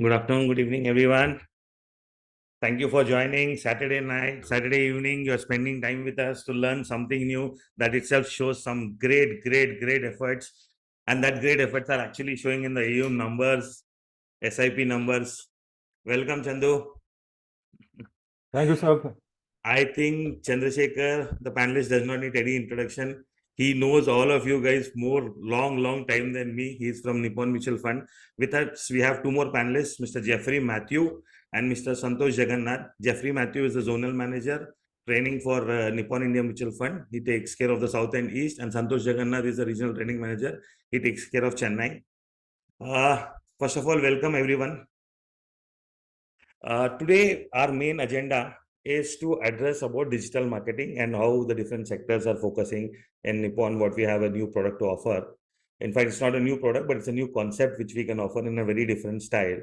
Good afternoon, good evening, everyone. Thank you for joining Saturday night, Saturday evening. You're spending time with us to learn something new. That itself shows some great efforts. And that great efforts are actually showing in the AUM numbers, SIP numbers. Welcome, Chandu. Thank you, sir. I think Chandrasekhar, the panelist, does not need any introduction. He knows all of you guys more long time than me. He's from Nippon Mutual Fund. With us, we have two more panelists, Mr. Jeffrey Matthew and Mr. Santosh Jagannath. Jeffrey Matthew is the zonal manager training for Nippon India Mutual Fund. He takes care of the South and East. And Santosh Jagannath is the regional training manager. He takes care of Chennai. First of all, welcome everyone. Today, our main agenda is to address about digital marketing and how the different sectors are focusing in Nippon, what we have a new product to offer. In fact, it's not a new product, but it's a new concept which we can offer in a very different style.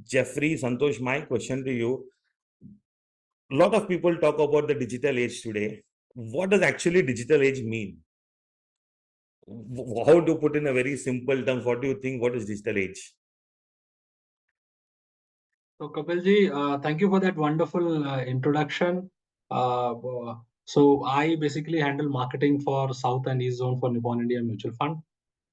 Jeffrey, Santosh, my question to you, a lot of people talk about the digital age today. What does actually digital age mean? How to put in a very simple terms, what do you think, what is digital age? So, Kapilji, thank you for that wonderful introduction. So, I basically handle marketing for South and East Zone for Nippon India Mutual Fund.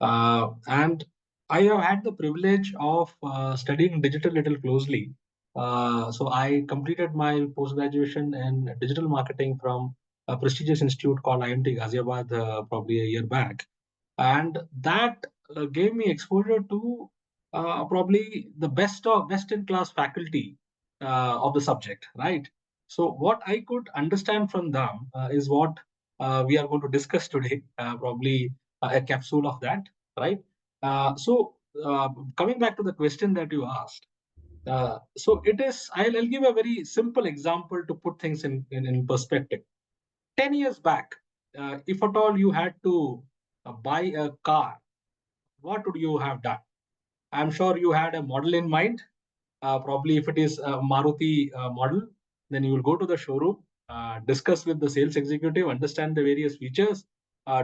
And I have had the privilege of studying digital little closely. So, I completed my post graduation in digital marketing from a prestigious institute called IMT Ghaziabad probably a year back. And that gave me exposure to probably the best in class faculty of the subject, right? So what I could understand from them is what we are going to discuss today, probably a capsule of that, right? So coming back to the question that you asked, so it is. I'll give a very simple example to put things in perspective. 10 years back, if at all you had to buy a car, what would you have done? I'm sure you had a model in mind. Probably if it is a Maruti model, then you will go to the showroom, discuss with the sales executive, understand the various features,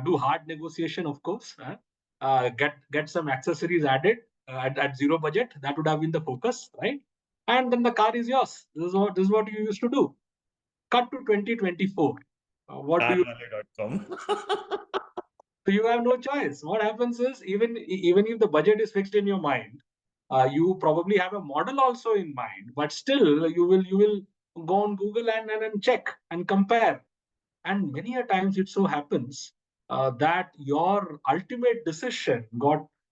do hard negotiation, of course, get some accessories added at zero budget. That would have been the focus, right? And then the car is yours. This is what you used to do. Cut to 2024. What do you Carwale.com. So you have no choice. What happens is even if the budget is fixed in your mind, you probably have a model also in mind, but still you will go on Google and check and compare. And many a times it so happens that your ultimate decision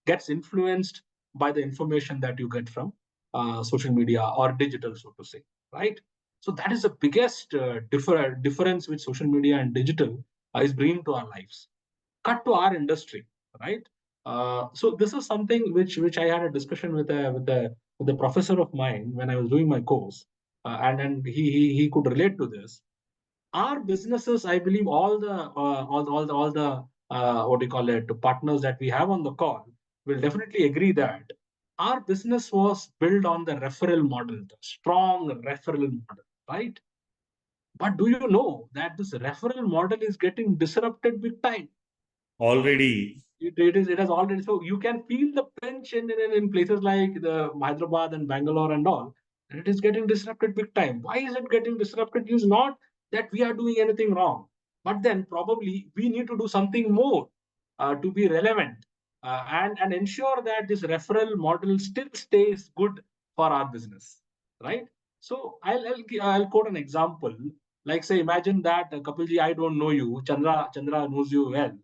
gets influenced by the information that you get from social media or digital, so to say, right? So that is the biggest difference which social media and digital is bringing to our lives. Cut to our industry, right? So this is something which I had a discussion with the professor of mine when I was doing my course, and he could relate to this. Our businesses, I believe, all the what do you call it, partners that we have on the call will definitely agree that our business was built on the referral model, the strong referral model, right? But do you know that this referral model is getting disrupted big time? Already. It has already, so you can feel the pinch in places like the Hyderabad and Bangalore and all, and it is getting disrupted big time. Why is it getting disrupted? It is not that we are doing anything wrong, but then probably we need to do something more to be relevant and ensure that this referral model still stays good for our business, right? So I'll quote an example. Like, say, imagine that Kapilji, I don't know you, Chandra knows you well,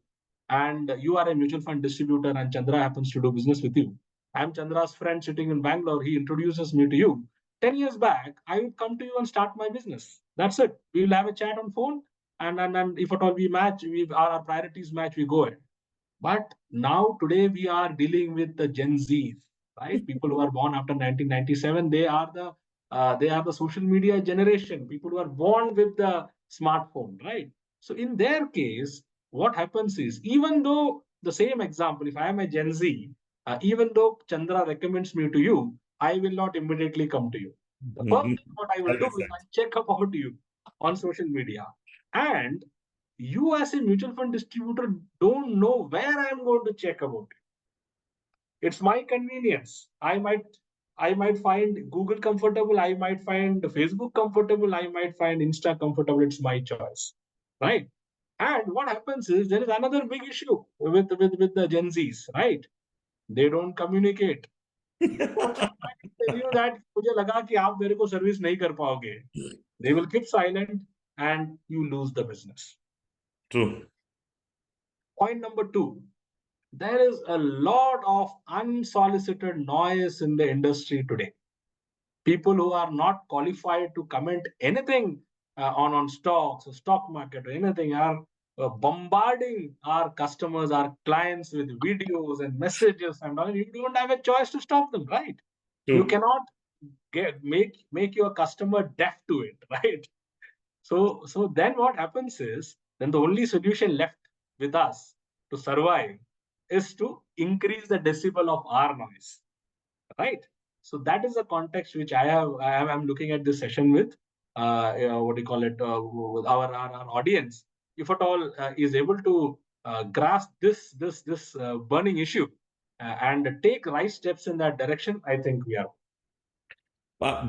and you are a mutual fund distributor and Chandra happens to do business with you. I'm Chandra's friend sitting in Bangalore. He introduces me to you. 10 years back, I would come to you and start my business. That's it. We will have a chat on phone. And if at all we match, our priorities match, we go ahead. But now, today, we are dealing with the Gen Zs, right? People who are born after 1997, they are the social media generation. People who are born with the smartphone, right? So in their case, what happens is, even though the same example, if I am a Gen Z, even though Chandra recommends me to you, I will not immediately come to you. The first thing what I will do is I check about you on social media, and you as a mutual fund distributor don't know where I'm going to check about it. It's my convenience. I might I might find Google comfortable, I might find Facebook comfortable, I might find Insta comfortable. It's my choice, right? And what happens is there is another big issue with the Gen Zs, right? They don't communicate. So they might tell you that मुझे लगा कि आप मेरे को service नहीं कर पाओगे. They will keep silent and you lose the business. True. Point number two, there is a lot of unsolicited noise in the industry today. People who are not qualified to comment anything on stocks or stock market or anything are bombarding our customers, our clients with videos and messages and all. You don't have a choice to stop them, right? You True. cannot make your customer deaf to it, right? So then what happens is, then the only solution left with us to survive is to increase the decibel of our noise, right? So that is the context which I'm looking at this session with. What do you call it? With our audience, if at all is able to grasp this burning issue and take right steps in that direction, I think we are.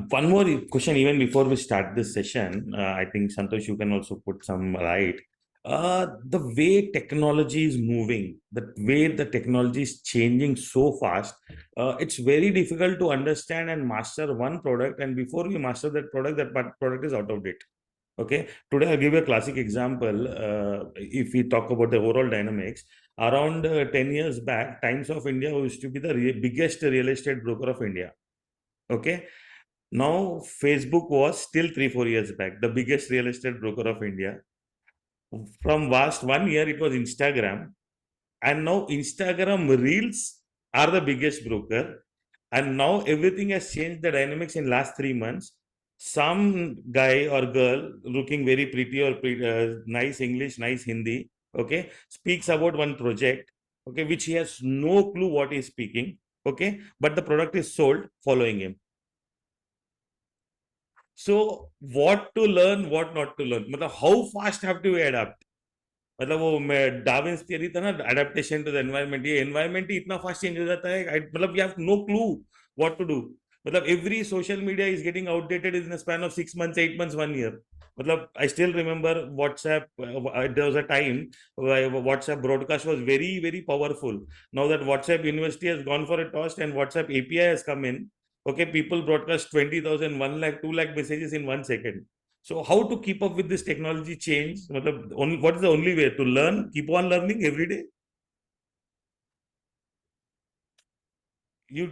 One more question, even before we start this session, I think Santosh, you can also put some light. The way technology is moving, the way the technology is changing so fast, it's very difficult to understand and master one product. And before we master that product is out of date. Okay. Today, I'll give you a classic example. If we talk about the overall dynamics, around 10 years back, Times of India used to be the biggest real estate broker of India. Okay. Now, Facebook was still 3-4 years back the biggest real estate broker of India. From last 1 year, it was Instagram, and now Instagram Reels are the biggest broker. And now everything has changed the dynamics in last 3 months. Some guy or girl looking very pretty or nice English, nice Hindi, okay, speaks about one project, okay, which he has no clue what he's speaking, okay, but the product is sold following him. So what to learn, what not to learn, मतलब how fast have to adapt. मतलब वो मैं Darwin's theory था ना, adaptation to the environment, ये environment ही इतना fast change हो जाता है, मतलब we have no clue what to do. मतलब every social media is getting outdated in the span of 6 months, 8 months, 1 year. मतलब I still remember WhatsApp. There was a time WhatsApp broadcast was very, very powerful. Now that WhatsApp University has gone for a toss and WhatsApp API has come in, okay, people broadcast 20,000, 1 lakh, 2 lakh messages in 1 second. So how to keep up with this technology change? What is the only way to learn? Keep on learning every day. You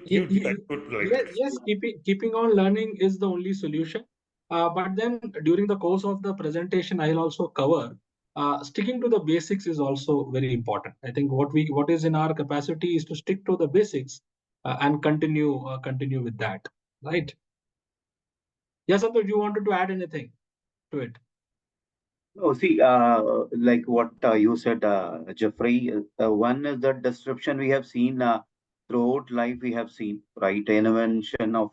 put like Yes, keeping on learning is the only solution. But then during the course of the presentation, I'll also cover sticking to the basics is also very important. I think what is in our capacity is to stick to the basics and continue with that, right? Yes, Santosh, you wanted to add anything to it? Oh, see, like what you said, Jeffrey, one is the disruption we have seen throughout life. We have seen, right? Invention of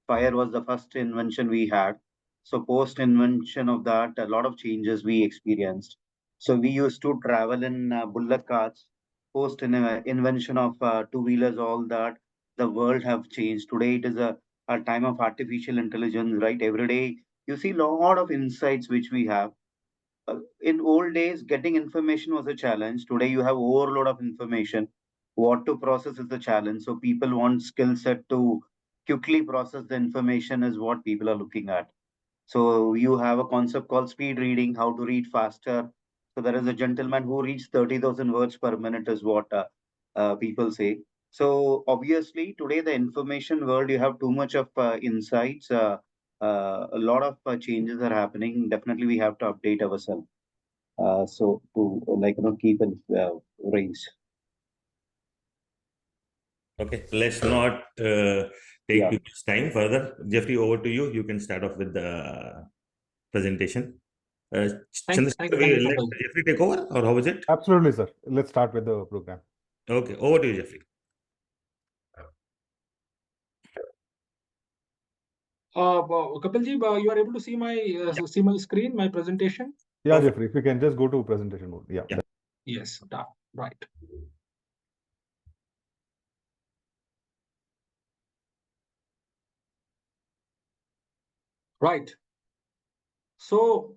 fire was the first invention we had. So, post invention of that, a lot of changes we experienced. So, we used to travel in bullock carts. Post invention of two-wheelers, all that, the world have changed. Today, it is a time of artificial intelligence, right? Every day, you see a lot of insights which we have. In old days, getting information was a challenge. Today, you have overload of information. What to process is the challenge. So people want skill set to quickly process the information is what people are looking at. So you have a concept called speed reading, how to read faster. So there is a gentleman who reads 30,000 words per minute is what people say. So obviously today the information world, you have too much of insights. A lot of changes are happening. Definitely we have to update ourselves. So to keep in range. Okay, let's not take Yeah. too much time further. Jeffrey, over to you. You can start off with the presentation. Thank you, Chandrasekhar, will let Kapil. Jeffrey take over, or how is it? Absolutely, sir. Let's start with the program. Okay, over to you, Jeffrey. Kapilji, you are able to see my screen, my presentation? Yeah, Perfect. Jeffrey, if you can just go to presentation mode. Yeah. Yeah. Yes, done. Right. Right. So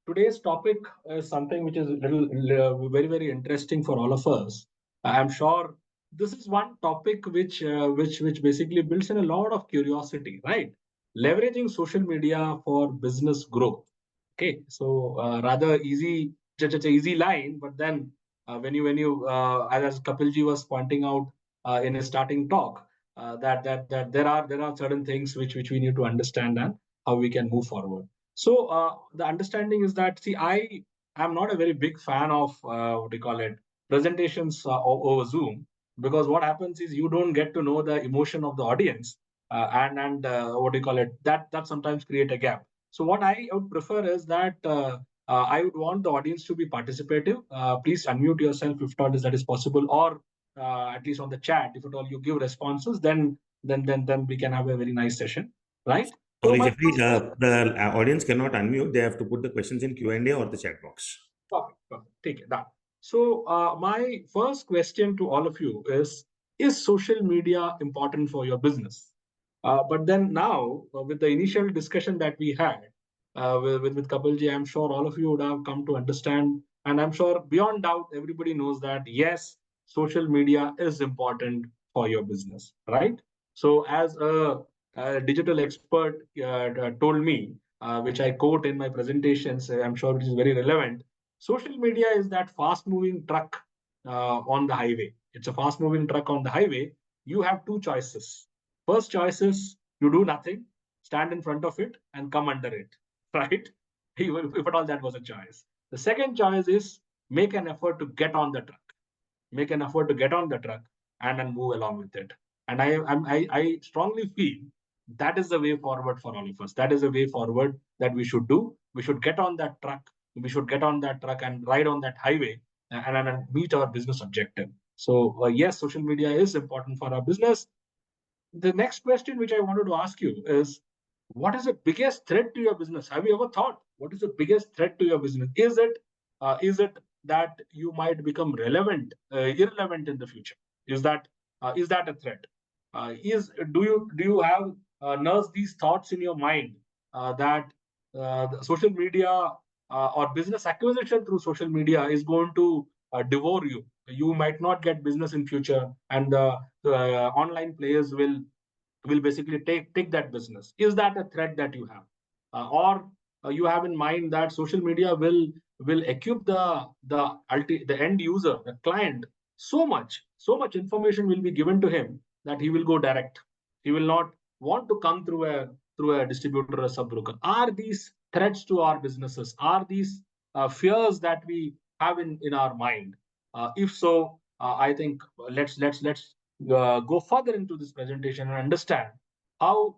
today's topic is something which is very interesting for all of us. I'm sure this is one topic which basically builds in a lot of curiosity, right? Leveraging social media for business growth. Okay, so rather easy, such an easy line, but then when you as Kapilji was pointing out in his starting talk, that there are certain things which we need to understand and how we can move forward. So the understanding is that, see, I am not a very big fan of what do you call it, presentations over Zoom, because what happens is you don't get to know the emotion of the audience, and what do you call it, that sometimes create a gap. So what I would prefer is that I would want the audience to be participative. Please unmute yourself if not that is possible, or at least on the chat, if at all you give responses, then we can have a very nice session, right? So Sorry, my Jeffrey, first question. the audience cannot unmute. They have to put the questions in Q&A or the chat box. Perfect. Take it. Done. So, my first question to all of you is social media important for your business? But then now, with the initial discussion that we had with Kapilji, I'm sure all of you would have come to understand, and I'm sure beyond doubt, everybody knows that yes, social media is important for your business, right? So, as a digital expert told me, which I quote in my presentations, I'm sure it is very relevant. Social media is that fast moving truck on the highway. It's a fast moving truck on the highway. You have two choices. First choice is you do nothing, stand in front of it, and come under it, right? If at all that was a choice. The second choice is make an effort to get on the truck, make an effort to get on the truck, and then move along with it. And I strongly feel that is the way forward for all of us. That is the way forward that we should do. We should get on that truck. We should get on that truck and ride on that highway and meet our business objective. So yes, social media is important for our business. The next question which I wanted to ask you is, what is the biggest threat to your business? Have you ever thought what is the biggest threat to your business? Is it that you might become irrelevant in the future? Is that a threat? Is do you have nurse these thoughts in your mind that the social media or business acquisition through social media is going to devour you? You might not get business in future, and the online players will basically take that business. Is that a threat that you have, or you have in mind that social media will equip the end user, the client, so much information will be given to him that he will go direct. He will not want to come through a distributor or sub-broker. Are these threats to our businesses? Are these fears that we have in our mind? If so, I think let's go further into this presentation and understand how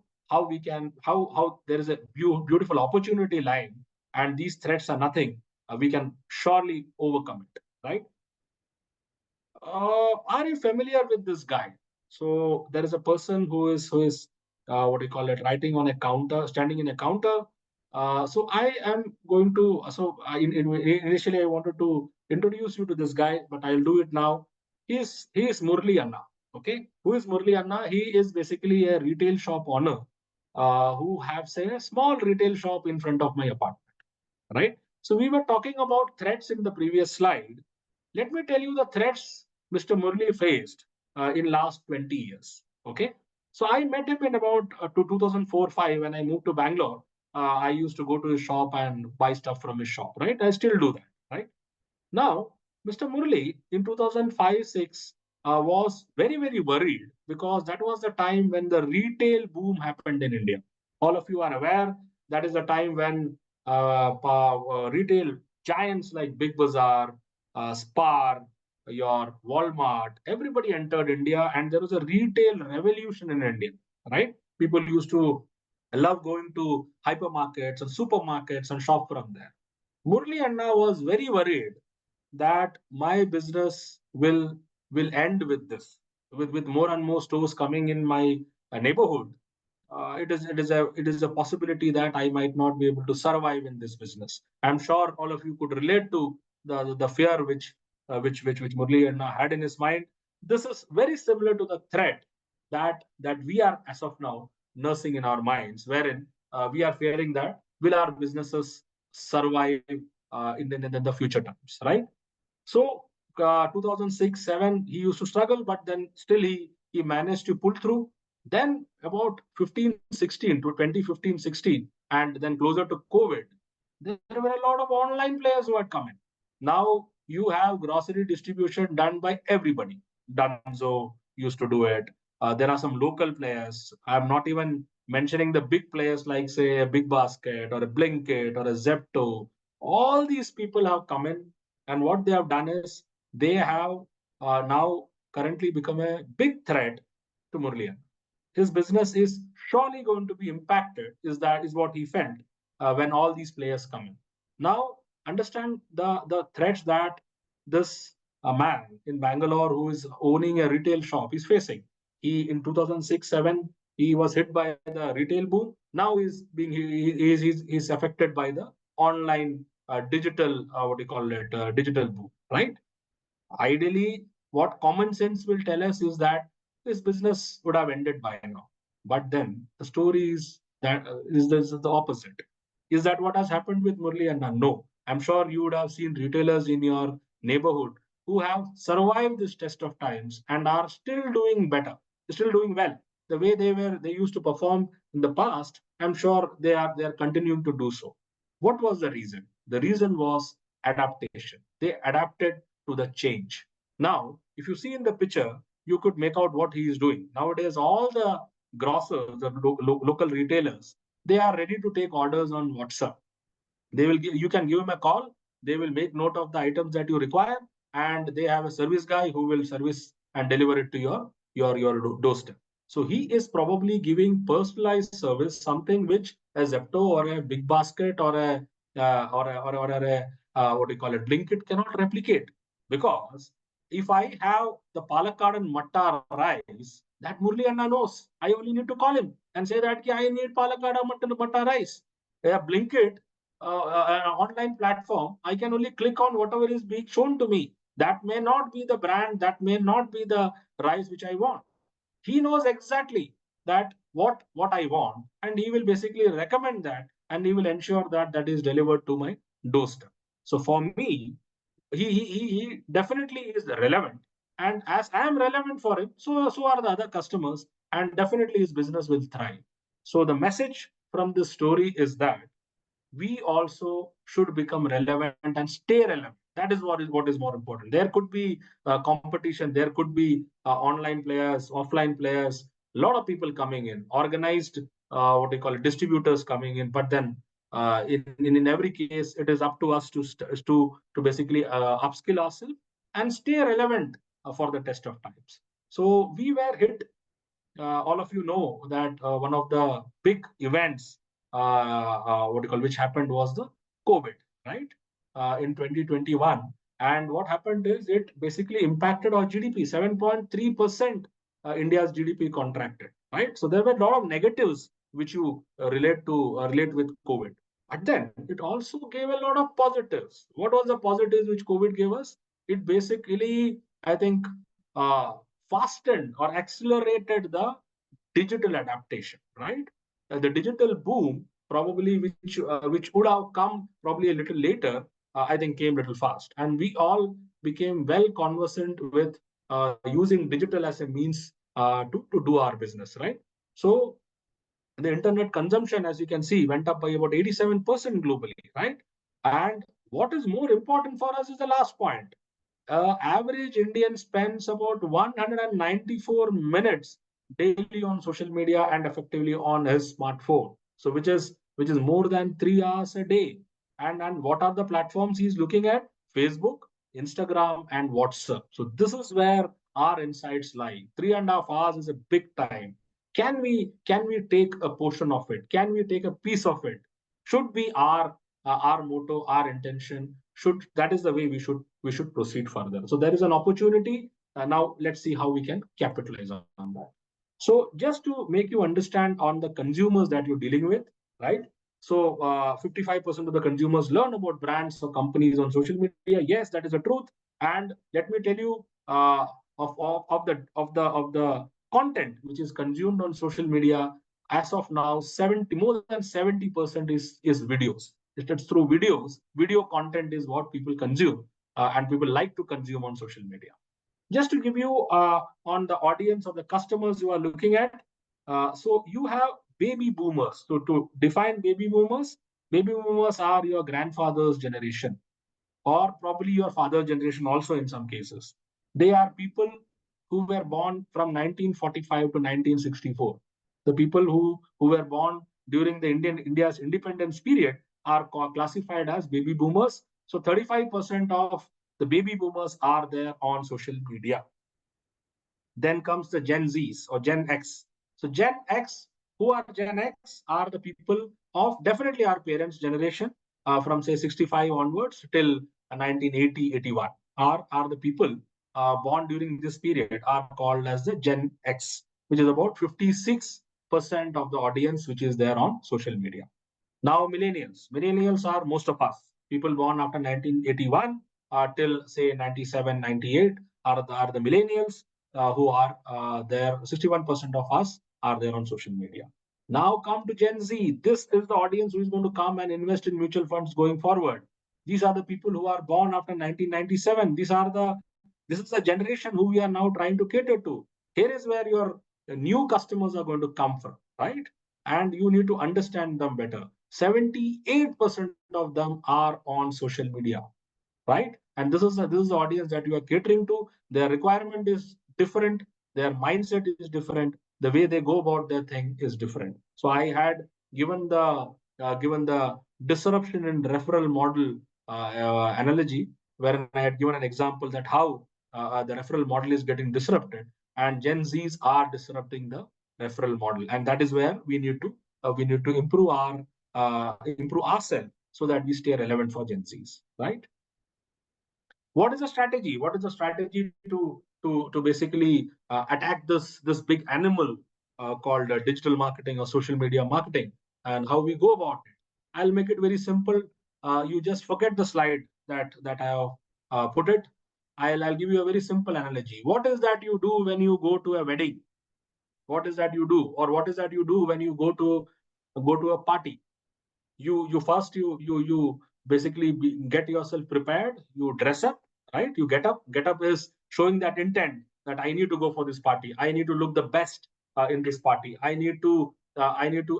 we can how there is a beautiful opportunity lying, and these threats are nothing. We can surely overcome it, right? Are you familiar with this guy? So there is a person who is what do you call it, writing on a counter, standing in a counter. So I am going to initially I wanted to introduce you to this guy, but I'll do it now. He is Murli Anna. Okay, who is Murli Anna? He is basically a retail shop owner who have, say, a small retail shop in front of my apartment, right? So we were talking about threats in the previous slide. Let me tell you the threats Mr. Murli faced in last 20 years. Okay, so I met him in about 2004-5 when I moved to Bangalore. I used to go to his shop and buy stuff from his shop. Right, I still do that. Right now, Mr. Murli in 2005-6 was very worried because that was the time when the retail boom happened in India. All of you are aware that is the time when retail giants like Big Bazaar, Spar, your Walmart, everybody entered India, and there was a retail revolution in India. Right? People used to love going to hypermarkets and supermarkets and shop from there. Murli Anna was very worried that my business will end with this, with more and more stores coming in my neighborhood. It is a possibility that I might not be able to survive in this business. I'm sure all of you could relate to the fear which Murli Anna had in his mind. This is very similar to the threat that we are as of now nursing in our minds, wherein we are fearing that will our businesses survive in the future times, right? So 2006-7, he used to struggle, but then still he managed to pull through. Then about 15-16 to 2015-16, and then closer to COVID, there were a lot of online players who had come in. Now you have grocery distribution done by everybody. Dunzo used to do it. There are some local players. I'm not even mentioning the big players like, say, a Big Basket or a Blinkit or a Zepto. All these people have come in, and what they have done is they have now currently become a big threat to Murlian. His business is surely going to be impacted. Is what he felt when all these players come in. Now understand the threats that this man in Bangalore who is owning a retail shop is facing. He in 2006-7 he was hit by the retail boom. Now he's affected by the online digital what do you call it digital boom, right? Ideally, what common sense will tell us is that this business would have ended by now. But then the story is that is the opposite. Is that what has happened with Murli Anna? No. I'm sure you would have seen retailers in your neighborhood who have survived this test of times and are still doing better, still doing well. The way they used to perform in the past, I'm sure they are continuing to do so. What was the reason? The reason was adaptation. They adapted to the change. Now, if you see in the picture, you could make out what he is doing. Nowadays, all the grocers, the local retailers, they are ready to take orders on WhatsApp. You can give them a call. They will make note of the items that you require, and they have a service guy who will service and deliver it to your doorstep. So he is probably giving personalized service, something which a Zepto or a Big Basket or a what do you call it, Blinkit cannot replicate. Because if I have the Palakkad and Matta rice, that Murli Anna knows. I only need to call him and say that I need Palakkad and Matta rice. Blinkit, an online platform, I can only click on whatever is being shown to me. That may not be the brand, that may not be the rice which I want. He knows exactly that what I want, and he will basically recommend that, and he will ensure that that is delivered to my doorstep. So for me, he definitely is relevant, and as I am relevant for him, so are the other customers, and definitely his business will thrive. So the message from this story is that we also should become relevant and stay relevant. That is what is more important. There could be competition, there could be online players, offline players, a lot of people coming in, organized what they call it, distributors coming in. But then in every case, it is up to us to basically upskill ourselves and stay relevant for the test of times. So we were hit. All of you know that one of the big events, what do you call, which happened was the COVID, right? In 2021. And what happened is it basically impacted our GDP. 7.3% India's GDP contracted, right? So there were a lot of negatives which you relate with COVID. But then it also gave a lot of positives. What was the positives which COVID gave us? It basically, I think, uh, fastened or accelerated the digital adaptation, right? The digital boom, probably which would have come probably a little later, I think came a little fast, and we all became well conversant with using digital as a means to do our business, right? So the internet consumption, as you can see, went up by about 87% globally, right? And what is more important for us is the last point. Average Indian spends about 194 minutes daily on social media and effectively on his smartphone. So which is more than 3 hours a day. And what are the platforms he's looking at? Facebook, Instagram, and WhatsApp. So this is where our insights lie. 3.5 hours is a big time. Can we take a portion of it? Can we take a piece of it? Should be our motto, our intention. Should that is the way we should proceed further. So there is an opportunity. Now let's see how we can capitalize on that. So just to make you understand on the consumers that you're dealing with, right? So 55% of the consumers learn about brands or companies on social media. Yes, that is the truth. And let me tell you of the content which is consumed on social media, as of now, more than 70% is videos. It's through videos. Video content is what people consume, and people like to consume on social media. Just to give you on the audience of the customers you are looking at, so you have baby boomers. So to define baby boomers are your grandfather's generation, or probably your father's generation also in some cases. They are people who were born from 1945 to 1964. The people who were born during the India's independence period are classified as baby boomers. So 35% of the baby boomers are there on social media. Then comes the Gen Zs or Gen X. So Gen X, who are Gen X, are the people of definitely our parents' generation, from say 65 onwards till 1980, 81. Are the people born during this period are called as the Gen X, which is about 56% of the audience which is there on social media. Now millennials are most of us, people born after 1981 till say 97, 98 are the millennials, who are there. 61% of us are there on social media. Now come to Gen Z. This is the audience who is going to come and invest in mutual funds going forward. These are the people who are born after 1997. This is the generation who we are now trying to cater to. Here is where your new customers are going to come from, right? And you need to understand them better. 78% of them are on social media, right? And this is the audience that you are catering to. Their requirement is different, their mindset is different, the way they go about their thing is different. So I had given the disruption in referral model analogy, wherein I had given an example that how the referral model is getting disrupted, and Gen Zs are disrupting the referral model, and that is where we need to improve ourselves so that we stay relevant for Gen Zs, right? What is the strategy? What is the strategy to basically attack this big animal called digital marketing or social media marketing, and how we go about it? I'll make it very simple. You just forget the slide that I have put it. I'll give you a very simple analogy. What is that you do when you go to a wedding? What is that you do, or what is that you do when you go to a party? You basically get yourself prepared, you dress up, right? You get up is showing that intent that I need to go for this party, I need to look the best in this party, I need to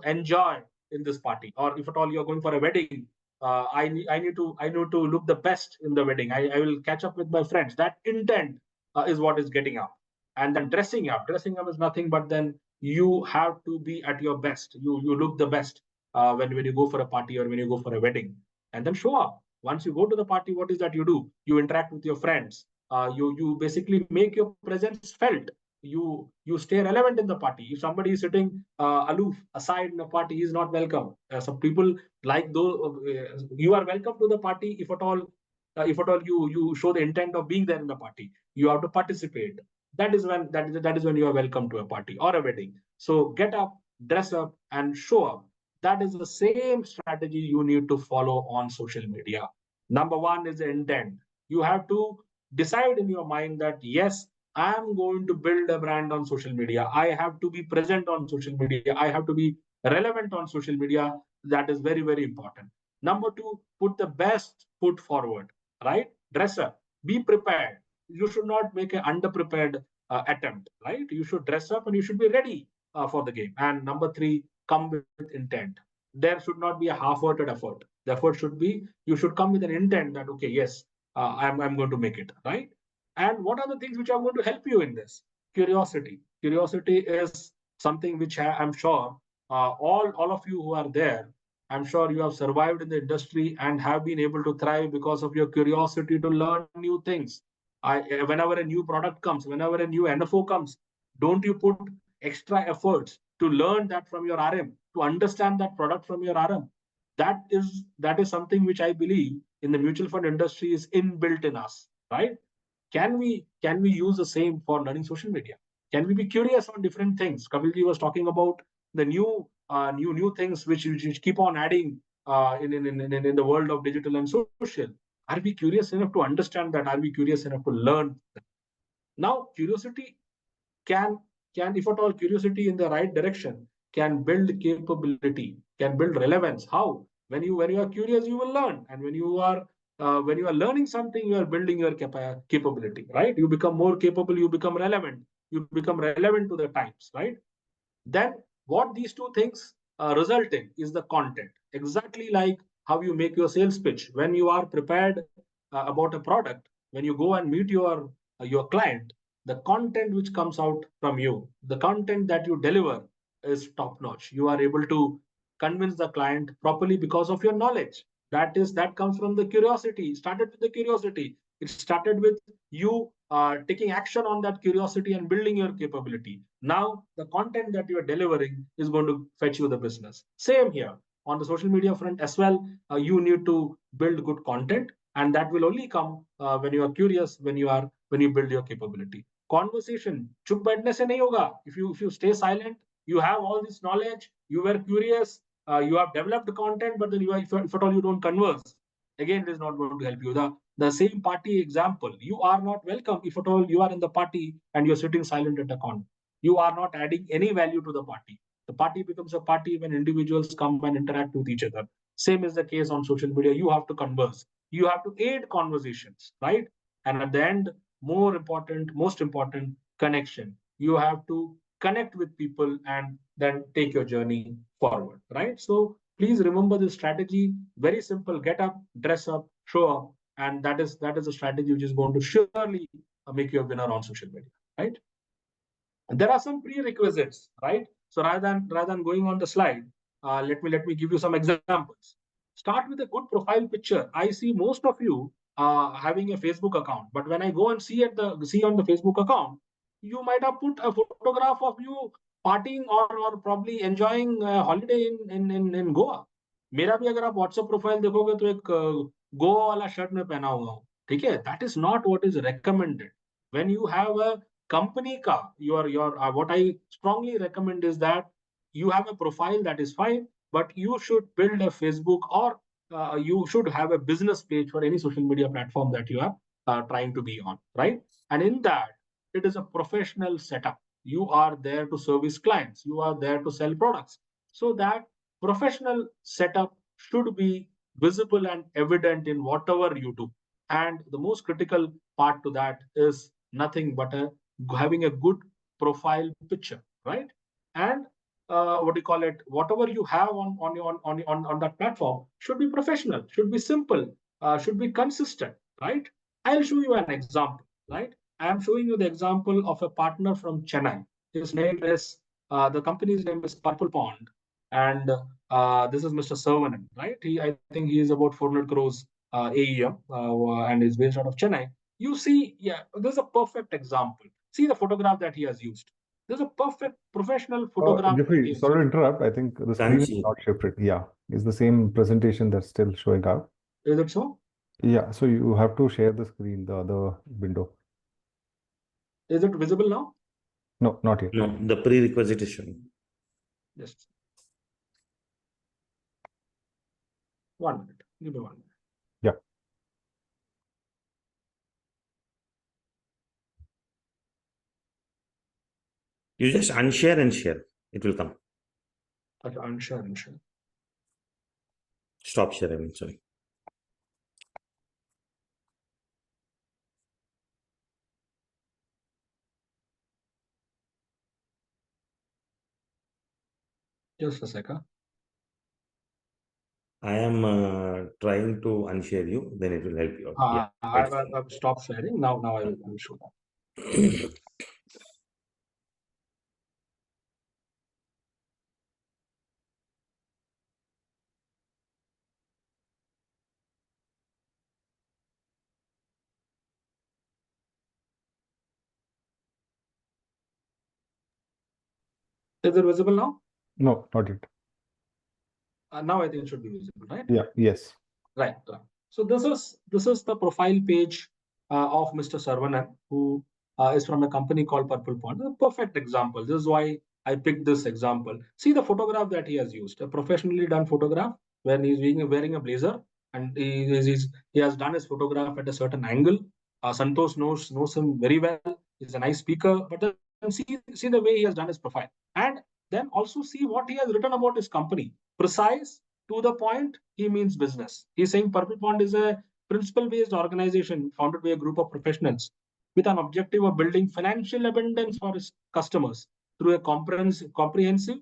enjoy in this party. Or if at all you're going for a wedding, I need to look the best in the wedding. I will catch up with my friends. That intent is what is getting up. And then dressing up is nothing but then you have to be at your best. You look the best when you go for a party or when you go for a wedding, and then show up. Once you go to the party, what is that you do? You interact with your friends. You basically make your presence felt. You stay relevant in the party. If somebody is sitting aloof aside in a party, he is not welcome. Some people like those. You are welcome to the party if at all you show the intent of being there in the party. You have to participate. That is when you are welcome to a party or a wedding. So get up, dress up, and show up. That is the same strategy you need to follow on social media. Number one is the intent. You have to decide in your mind that yes, I am going to build a brand on social media. I have to be present on social media. I have to be relevant on social media. That is very, very important. Number two, put the best foot forward, right? Dress up, be prepared. You should not make an underprepared attempt, right? You should dress up and you should be ready for the game. And number three, come with intent. There should not be a half-hearted effort. The effort should be, you should come with an intent that, okay, yes, I'm going to make it, right? And what are the things which are going to help you in this? Curiosity. Curiosity is something which I'm sure all of you who are there, I'm sure you have survived in the industry and have been able to thrive because of your curiosity to learn new things. Whenever a new product comes, whenever a new NFO comes, don't you put extra efforts to learn that from your RM, to understand that product from your RM? That is something which I believe in the mutual fund industry is inbuilt in us, right? Can we use the same for learning social media? Can we be curious on different things? Kapilji was talking about the new things which keep on adding in the world of digital and social. Are we curious enough to understand that? Are we curious enough to learn? Now, curiosity can, if at all curiosity in the right direction, can build capability, can build relevance. How? When you are curious, you will learn, and when you are learning something, you are building your capability, right? You become more capable, you become relevant, you become relevant to the times, right? Then what these two things result in is the content. Exactly like how you make your sales pitch. When you are prepared about a product, when you go and meet your client, the content which comes out from you, the content that you deliver is top notch. You are able to convince the client properly because of your knowledge. That comes from the curiosity. It started with the curiosity. It started with you taking action on that curiosity and building your capability. Now, the content that you are delivering is going to fetch you the business. Same here on the social media front as well. You need to build good content, and that will only come when you are curious, when you build your capability. Conversation, chup baithne se nahi hoga. If you stay silent, you have all this knowledge, you were curious, you have developed content, but then if at all you don't converse, again, it is not going to help you. The same party example, you are not welcome if at all you are in the party and you're sitting silent at a corner. You are not adding any value to the party. The party becomes a party when individuals come and interact with each other. Same is the case on social media. You have to converse. You have to aid conversations, right? And at the end, most important, connection. You have to connect with people and then take your journey forward, right? So please remember this strategy. Very simple. Get up, dress up, show up, and that is a strategy which is going to surely make you a winner on social media, right? There are some prerequisites, right? So rather than going on the slide, let me give you some examples. Start with a good profile picture. I see most of you having a Facebook account, but when I go and see on the Facebook account, you might have put a photograph of you partying or probably enjoying a holiday in Goa. मेरा भी अगर आप WhatsApp profile देखोगे तो एक गोवा वाला shirt में पहना हुआ हूँ, ठीक है? That is not what is recommended. When you have a company car, what I strongly recommend is that you have a profile, that is fine, but you should build a Facebook or you should have a business page for any social media platform that you are trying to be on, right? And in that, it is a professional setup. You are there to service clients, you are there to sell products, so that professional setup should be visible and evident in whatever you do. And the most critical part to that is nothing but having a good profile picture, right? And what do you call it? Whatever you have on that platform should be professional, should be simple, should be consistent, right? I'll show you an example, right? I am showing you the example of a partner from Chennai. His name is the company's name is Purple Pond, and this is Mr. Servanan, right? I think he is about 400 crores AEM and is based out of Chennai. You see, yeah, there's a perfect example. See the photograph that he has used. There's a perfect professional photograph. Jeffrey, sorry to interrupt. I think the screen is Kanchi. not shifted. Yeah, it's the same presentation that's still showing up. Is it so? Yeah, so you have to share the screen, the other window. Is it visible now? No, not yet. No, the prerequisite is showing. Just 1 minute. Give me 1 minute. Yeah. You just unshare and share. It will come. Okay, unshare. Stop share, I mean, sorry. Just a second. I am trying to unshare you, then it will help you out. Yeah. I've stopped sharing. Now I will show that. Is it visible now? No, not yet. Now I think it should be visible, right? Yeah, yes. Right. So this is the profile page of Mr. Sarvanan, who is from a company called Purple Pond. A perfect example. This is why I picked this example. See the photograph that he has used, a professionally done photograph when he's wearing a blazer, and he has done his photograph at a certain angle. Santosh knows him very well. He's a nice speaker, but then see the way he has done his profile. And then also see what he has written about his company. Precise, to the point, he means business. He's saying Purple Pond is a principle-based organization founded by a group of professionals with an objective of building financial abundance for its customers through a comprehensive,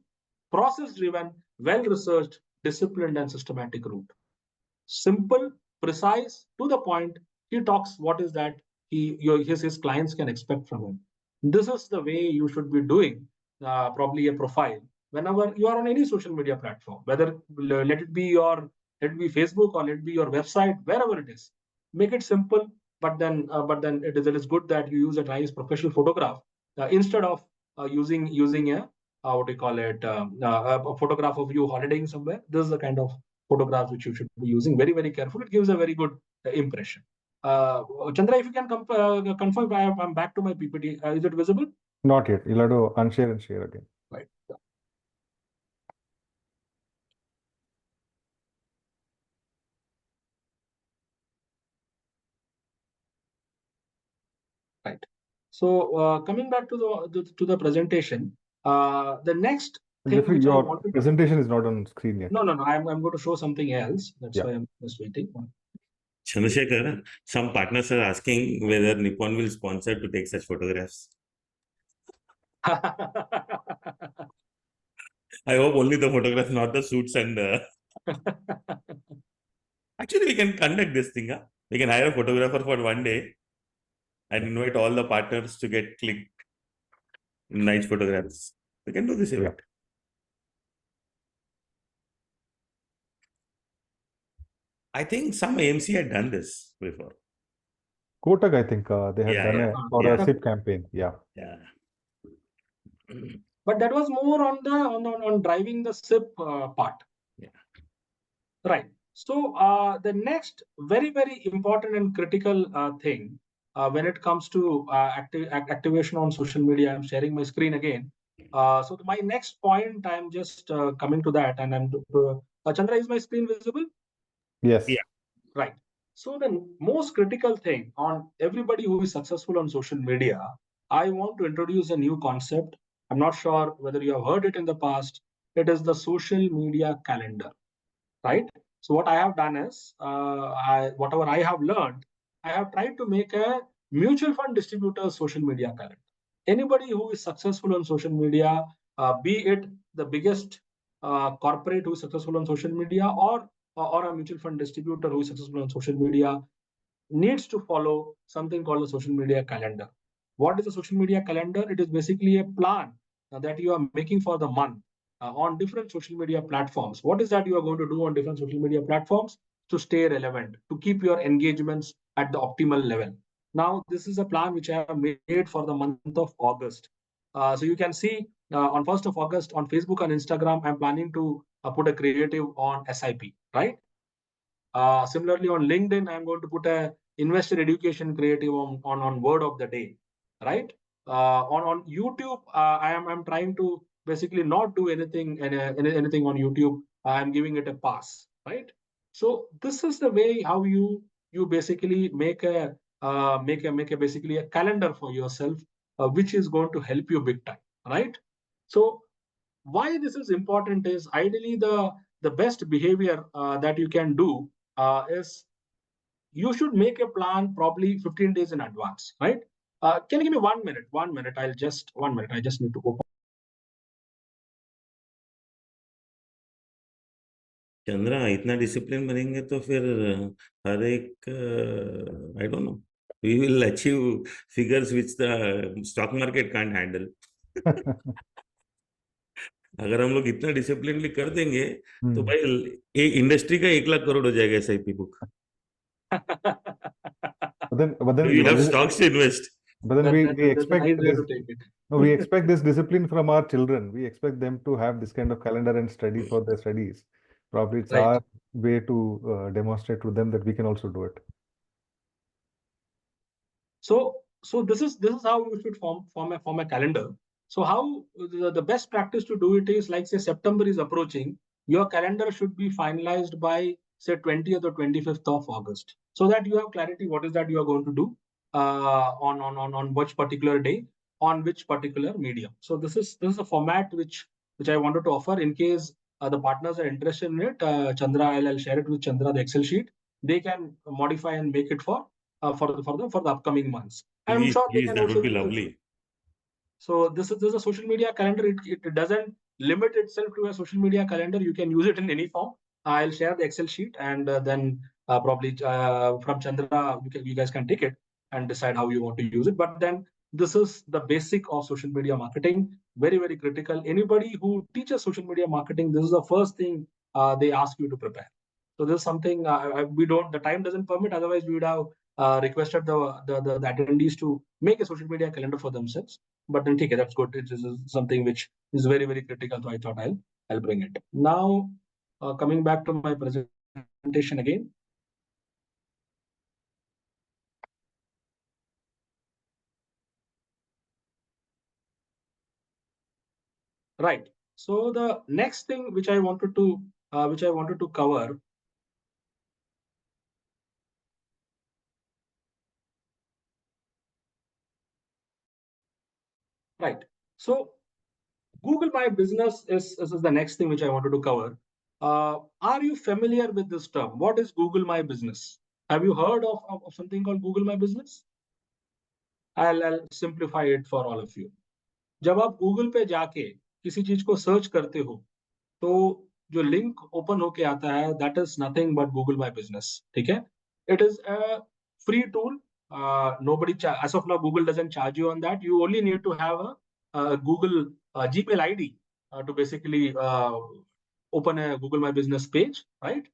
process-driven, well-researched, disciplined, and systematic route. Simple, precise, to the point. He talks what is that his clients can expect from him. This is the way you should be doing probably a profile whenever you are on any social media platform, whether let it be Facebook or let it be your website, wherever it is. Make it simple, but then it is good that you use a nice professional photograph instead of using a what do you call it a photograph of you holidaying somewhere. This is the kind of photographs which you should be using. Very, very careful. It gives a very good impression. Chandra, if you can confirm, I'm back to my PPT. Is it visible? Not yet. You'll have to unshare and share again. Right. Right. So coming back to the presentation, the next thing Jeffrey, which I your wanted. presentation is not on screen yet. No. I'm going to show something else. That's Yeah. why I'm just waiting. Chandrasekhar, some partners are asking whether Nippon will sponsor to take such photographs. I hope only the photographs, not the suits and. Actually, we can conduct this thing. Huh? We can hire a photographer for one day and invite all the partners to get clicked nice photographs. We can do this event. Yeah. I think some AMC had done this before. Kotak, I think they had done Yeah. for Yeah. a SIP campaign. Yeah. Yeah. But that was more on driving the SIP part. Yeah. Right. So the next very, very important and critical thing when it comes to activation on social media, I'm sharing my screen again. So my next point, I'm just coming to that, and I'm Chandra, is my screen visible? Yes. Yeah. Right. So the most critical thing on everybody who is successful on social media, I want to introduce a new concept. I'm not sure whether you have heard it in the past. It is the social media calendar, right? So what I have done is, whatever I have learned, I have tried to make a mutual fund distributor social media calendar. Anybody who is successful on social media, be it the biggest corporate who is successful on social media, or a mutual fund distributor who is successful on social media, needs to follow something called a social media calendar. What is a social media calendar? It is basically a plan that you are making for the month on different social media platforms. What is that you are going to do on different social media platforms to stay relevant, to keep your engagements at the optimal level? Now, this is a plan which I have made for the month of August. So you can see on 1st of August on Facebook and Instagram, I'm planning to put a creative on SIP, right? Similarly, on LinkedIn, I'm going to put a investor education creative on word of the day, right? On YouTube, I'm trying to basically not do anything on YouTube. I'm giving it a pass, right? So this is the way how you basically make a basically a calendar for yourself, which is going to help you big time, right? So why this is important is ideally the best behavior that you can do is you should make a plan probably 15 days in advance, right? Can you give me 1 minute? 1 minute. I just need to open. Chandra इतना discipline बनेंगे तो फिर हर एक I don't know we will achieve figures which the stock market can't handle अगर हम लोग इतना डिसिप्लिनली कर देंगे तो भाई एक इंडस्ट्री का 1 लाख करोड़ हो जाएगा SIP book But then you have stocks to invest. But then we expect nice way this, to take it. no, we expect this discipline from our children. We expect them to have this kind of calendar and study for their studies. Probably it's Right. our way to demonstrate to them that we can also do it. So this is how you should form a calendar. So how the best practice to do it is, like say September is approaching, your calendar should be finalized by say 20th or 25th of August, so that you have clarity what is that you are going to do on which particular day, on which particular medium. So this is a format which which I wanted to offer in case the partners are interested in it. Chandra, I'll share it with Chandra, the Excel sheet. They can modify and make it for the upcoming months. I'm Please, sure they please, can that also would be use it. lovely. So this is a social media calendar. It doesn't limit itself to a social media calendar. You can use it in any form. I'll share the Excel sheet, and then probably from Chandra, you guys can take it and decide how you want to use it. But then this is the basic of social media marketing. Very, very critical. Anybody who teaches social media marketing, this is the first thing they ask you to prepare. So this is something we don't. The time doesn't permit. Otherwise, we would have requested the attendees to make a social media calendar for themselves. But then, okay, that's good. It is something which is very, very critical. So I thought I'll bring it. Now, coming back to my presentation again. Right. So the next thing which I wanted to cover. Right. So Google My Business is the next thing which I wanted to cover. Are you familiar with this term? What is Google My Business? Have you heard of something called Google My Business? I'll simplify it for all of you. जब आप Google पे जाके किसी चीज को search करते हो तो जो लिंक ओपन होके आता है that is nothing but Google my business. ठीक है. It is a free tool. Nobody as of now Google doesn't charge you on that. You only need to have a Google Gmail ID to basically open a Google My Business page, right?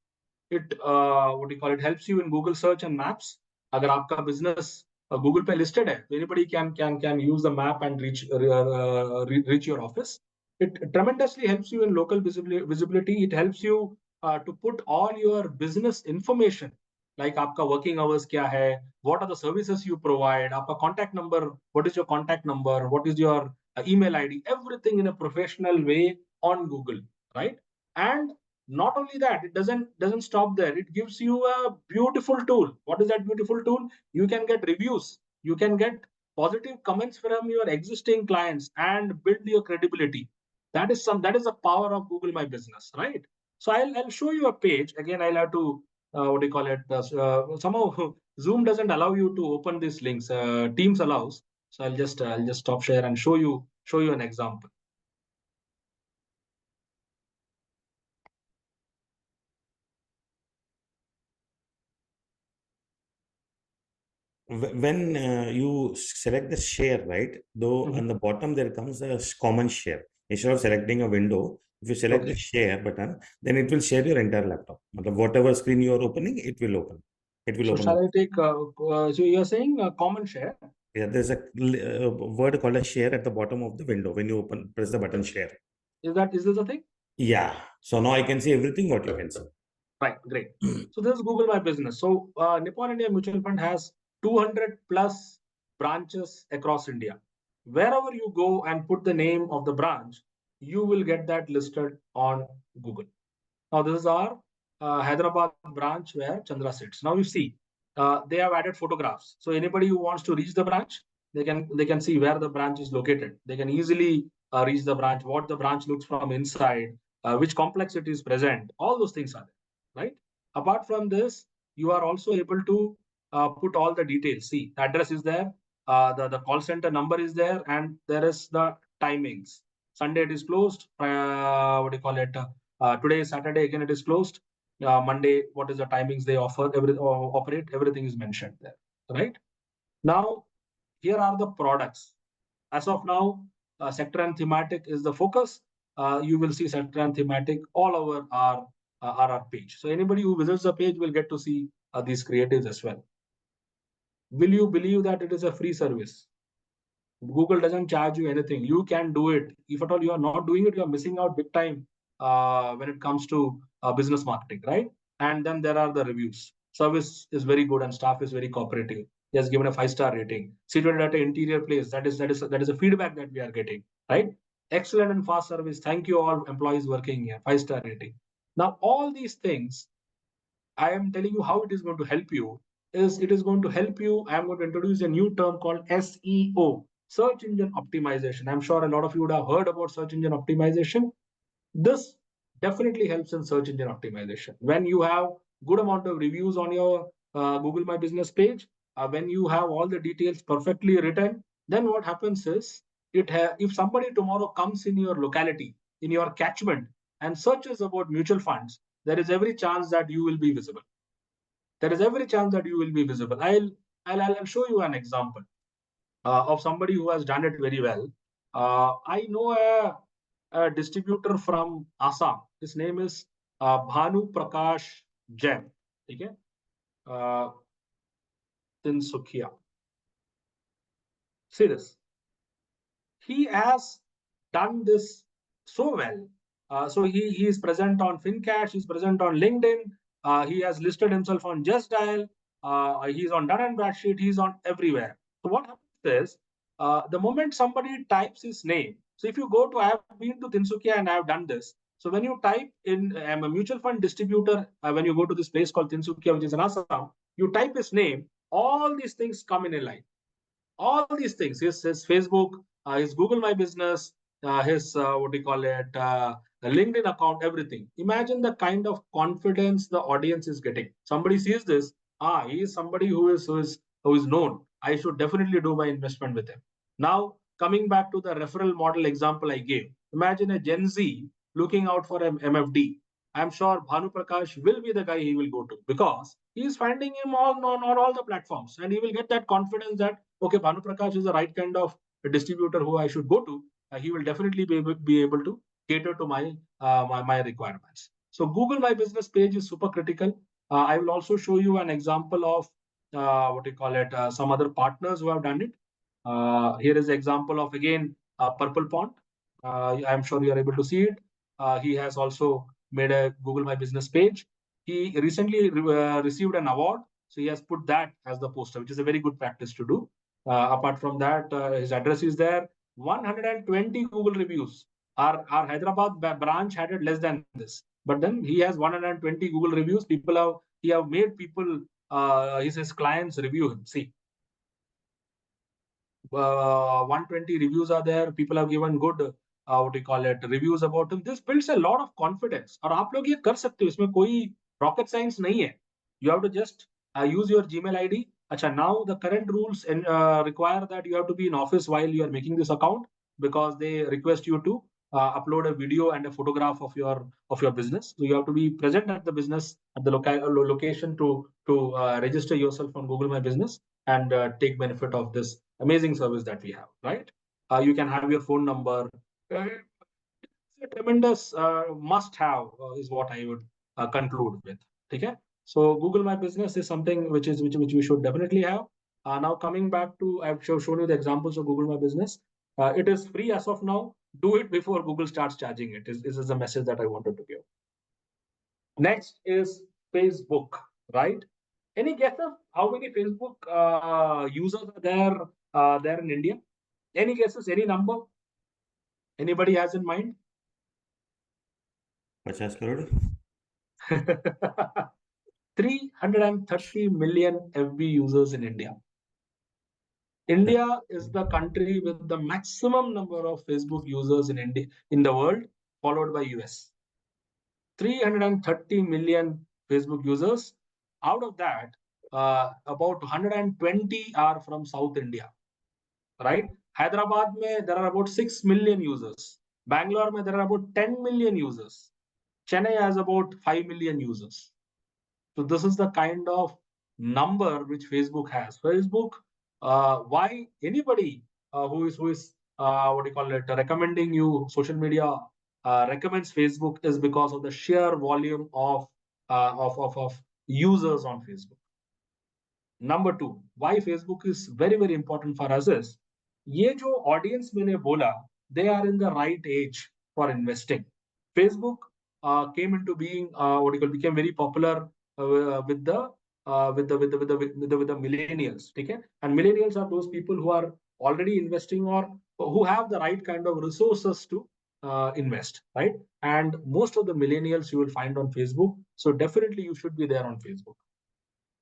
It what do you call it, helps you in Google search and maps. अगर आपका business Google पे listed है, anybody can use the map and reach your office. It tremendously helps you in local visibility. It helps you to put all your business information, like आपका working hours क्या है, what are the services you provide, आपका contact number, what is your contact number, what is your email ID, everything in a professional way on Google, right? And not only that, it doesn't stop there. It gives you a beautiful tool. What is that beautiful tool? You can get reviews, you can get positive comments from your existing clients and build your credibility. That is the power of Google My Business, right? So I'll show you a page again. I'll have to what do you call it, somehow Zoom doesn't allow you to open these links. Teams allows. So I'll just stop share and show you an example. When you select the share, right? Though on the bottom there comes a common share. Instead of selecting a window, if you select the share button, then it will share your entire laptop. Whatever screen you are opening, it will open. It will So open. shall I take? So you're saying common share? Yeah, there's a word called a share at the bottom of the window when you press the button share. Is this a thing? Yeah. So now I can see everything what you can see. Right, great. So this is Google My Business. So Nippon India Mutual Fund has 200 plus branches across India. Wherever you go and put the name of the branch, you will get that listed on Google. Now this is our Hyderabad branch where Chandra sits. Now you see, they have added photographs. So anybody who wants to reach the branch, they can see where the branch is located. They can easily reach the branch, what the branch looks from inside, which complex it is present. All those things are there, right? Apart from this, you are also able to put all the details. See, the address is there, the call center number is there, and there is the timings. Sunday it is closed. What do you call it? Today is Saturday, again it is closed. Monday, what is the timings they offer, operate, everything is mentioned there, right? Now, here are the products. As of now, sector and thematic is the focus. You will see sector and thematic all over our page. So anybody who visits the page will get to see these creatives as well. Will you believe that it is a free service? Google doesn't charge you anything. You can do it. If at all you are not doing it, you are missing out big time when it comes to business marketing, right? And then there are the reviews. Service is very good and staff is very cooperative. He has given a 5-star rating. Situated at an interior place. That is a feedback that we are getting, right? Excellent and fast service. Thank you all employees working here. 5-star rating. Now all these things, I am telling you how it is going to help you. It is going to help you. I am going to introduce a new term called SEO. Search engine optimization. I'm sure a lot of you would have heard about search engine optimization. This definitely helps in search engine optimization. When you have good amount of reviews on your Google My Business page, when you have all the details perfectly written, then what happens is if somebody tomorrow comes in your locality, in your catchment, and searches about mutual funds, there is every chance that you will be visible. There is every chance that you will be visible. I'll show you an example of somebody who has done it very well. I know a distributor from Assam. His name is Bhanu Prakash Jain. Okay, Tinsukia. See this. He has done this so well. So he is present on FinCash, he's present on LinkedIn, he has listed himself on Just Dial, he's on Dun & Bradstreet, he's on everywhere. So what happens is, the moment somebody types his name, so if you go to, I have been to Tinsukia and I have done this. So when you type in, I'm a mutual fund distributor, when you go to this place called Tinsukia, which is in Assam, you type his name, all these things come in a line. All these things, his Facebook, his Google My Business, his what do you call it, LinkedIn account, everything. Imagine the kind of confidence the audience is getting. Somebody sees this, he is somebody who is known. I should definitely do my investment with him. Now coming back to the referral model example I gave, imagine a Gen Z looking out for an MFD. I'm sure Bhanu Prakash will be the guy he will go to, because he is finding him on all the platforms, and he will get that confidence that, okay, Bhanu Prakash is the right kind of distributor who I should go to. He will definitely be able to cater to my requirements. So Google My Business page is super critical. I will also show you an example of what do you call it, some other partners who have done it. Here is an example of, again, Purple Pond. I'm sure you are able to see it. He has also made a Google My Business page. He recently received an award, so he has put that as the poster, which is a very good practice to do. Apart from that, his address is there. 120 Google reviews. Our Hyderabad branch had it less than this, but then he has 120 Google reviews. He have made people, his clients review him. See, 120 reviews are there. People have given good what do you call it, reviews about him. This builds a lot of confidence. और आप लोग ये कर सकते हो, इसमें कोई rocket science नहीं है. You have to just use your Gmail ID. Acha, now the current rules require that you have to be in office while you are making this account, because they request you to upload a video and a photograph of your business. So you have to be present at the business, at the location to register yourself on Google My Business and take benefit of this amazing service that we have, right? You can have your phone number. It's a tremendous must-have, is what I would conclude with. Okay, so Google My Business is something which we should definitely have. Now coming back to, I've shown you the examples of Google My Business. It is free as of now. Do it before Google starts charging it. This is the message that I wanted to give. Next is Facebook, right? Any guesses how many Facebook users are there in India? Any guesses? Any number? Anybody has in mind? 50 crore. 330 million FB users in India. India is the country with the maximum number of Facebook users in India, in the world, followed by US. 330 million Facebook users. Out of that, about 120 are from South India, right? Hyderabad, there are about 6 million users. Bangalore, there are about 10 million users. Chennai has about 5 million users. So this is the kind of number which Facebook has. Facebook, why anybody who is what do you call it, recommending you social media recommends Facebook, is because of the sheer volume of users on Facebook. Number two, why Facebook is very, very important for us is, ये जो audience मैंने बोला, they are in the right age for investing. Facebook came into being, became very popular with the millennials. Okay? And millennials are those people who are already investing, or who have the right kind of resources to invest, right? And most of the millennials you will find on Facebook. So definitely you should be there on Facebook.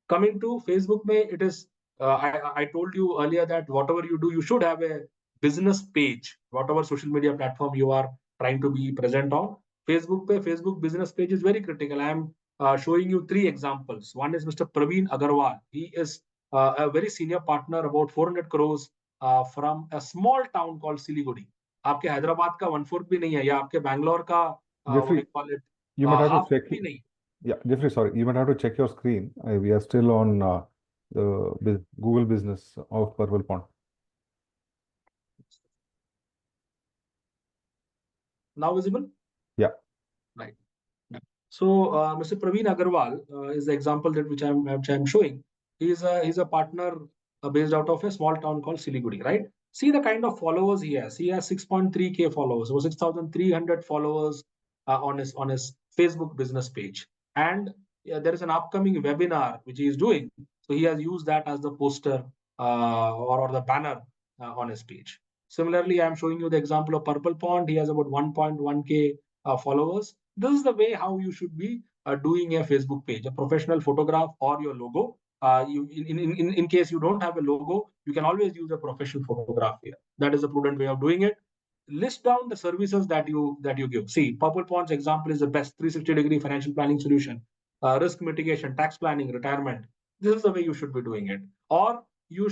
Coming to Facebook, it is I told you earlier that whatever you do, you should have a business page, whatever social media platform you are trying to be present on. Facebook business page is very critical. I am showing you 3 examples. One is Mr. Praveen Agarwal. He is a very senior partner, about 400 crores from a small town called Siliguri. आपके हैदराबाद का 1/4 भी नहीं है, या आपके बैंगलोर का what do Jeffrey, you call it, you might have to half check. भी नहीं. Yeah, Jeffrey, sorry, you might have to check your screen. We are still on the Google business of Purple Pond. Now visible? Yeah. Right. So Mr. Praveen Agarwal is the example that which I'm showing. He's a partner based out of a small town called Siliguri, right? See the kind of followers he has. He has 6.3K followers, or 6,300 followers on his Facebook business page. And there is an upcoming webinar which he is doing. So he has used that as the poster or the banner on his page. Similarly, I'm showing you the example of Purple Pond. He has about 1.1K followers. This is the way how you should be doing a Facebook page, a professional photograph or your logo. In case you don't have a logo, you can always use a professional photograph here. That is a prudent way of doing it. List down the services that you give. See, Purple Pond's example is the best 360-degree financial planning solution, risk mitigation, tax planning, retirement. This is the way you should be doing it. Or you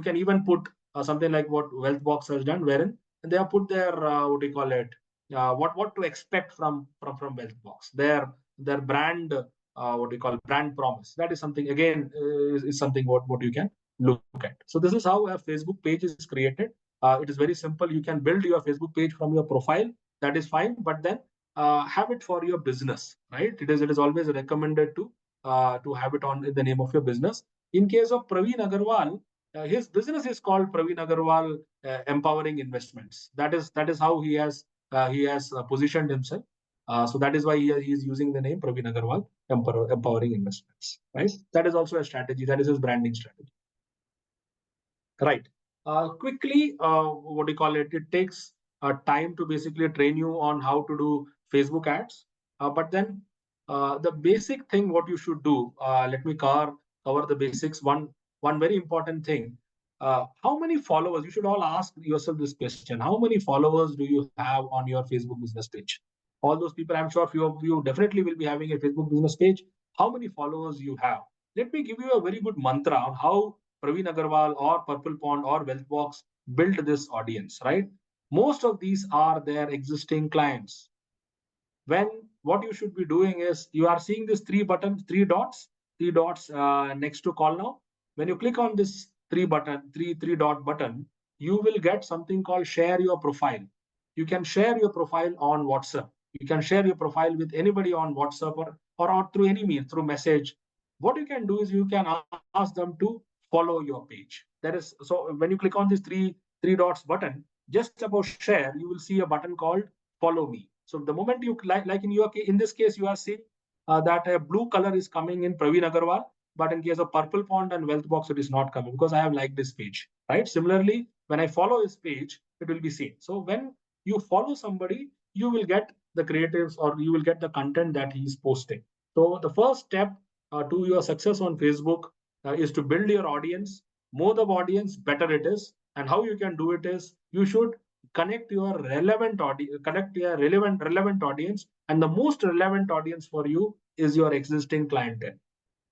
can even put something like what Wealthbox has done, wherein they have put their what do you call it, what to expect from Wealthbox, their brand, what do you call, brand promise. That is something, again, is something what you can look at. So this is how a Facebook page is created. It is very simple. You can build your Facebook page from your profile. That is fine, but then have it for your business, right? It is always recommended to have it on in the name of your business. In case of Praveen Agarwal, his business is called Praveen Agarwal Empowering Investments. That is how he has positioned himself. So that is why he is using the name Praveen Agarwal Empowering Investments. Right. That is also a strategy. That is his branding strategy. Right. Quickly, what do you call it? It takes time to basically train you on how to do Facebook ads. But then the basic thing what you should do. Let me cover the basics. One very important thing. How many followers? You should all ask yourself this question. How many followers do you have on your Facebook business page? All those people, I'm sure few of you definitely will be having a Facebook business page. How many followers you have? Let me give you a very good mantra on how Praveen Agarwal or Purple Pond or Wealthbox built this audience, right? Most of these are their existing clients. When what you should be doing is, you are seeing this three dots next to call now. When you click on this three dot button, you will get something called share your profile. You can share your profile on WhatsApp. You can share your profile with anybody on WhatsApp or through any means, through message. What you can do is you can ask them to follow your page. That is, so when you click on this three dots button, just above share, you will see a button called follow me. So the moment you like in this case, you are seeing that a blue color is coming in Praveen Agarwal, but in case of Purple Pond and Wealthbox, it is not coming because I have liked this page, right? Similarly, when I follow his page, it will be seen. So when you follow somebody, you will get the creatives or you will get the content that he is posting. So the first step to your success on Facebook is to build your audience. More the audience, better it is. And how you can do it is, you should connect your relevant audience, and the most relevant audience for you is your existing clientele.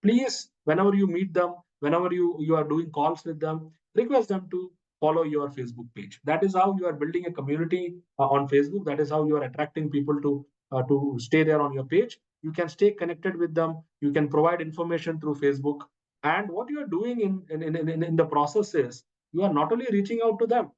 Please, whenever you meet them, whenever you are doing calls with them, request them to follow your Facebook page. That is how you are building a community on Facebook. That is how you are attracting people to stay there on your page. You can stay connected with them. You can provide information through Facebook. And what you are doing in the process is, you are not only reaching out to them,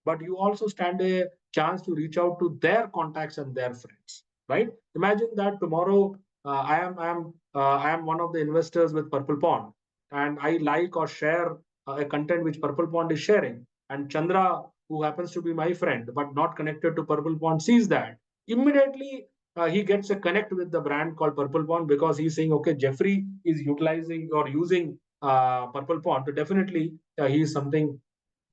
but you also stand a chance to reach out to their contacts and their friends. Right? Imagine that tomorrow I am one of the investors with Purple Pond, and I like or share a content which Purple Pond is sharing. And Chandra, who happens to be my friend but not connected to Purple Pond, sees that. Immediately, he gets a connect with the brand called Purple Pond, because he's saying, okay, Jeffrey is utilizing or using Purple Pond. So definitely, he is something.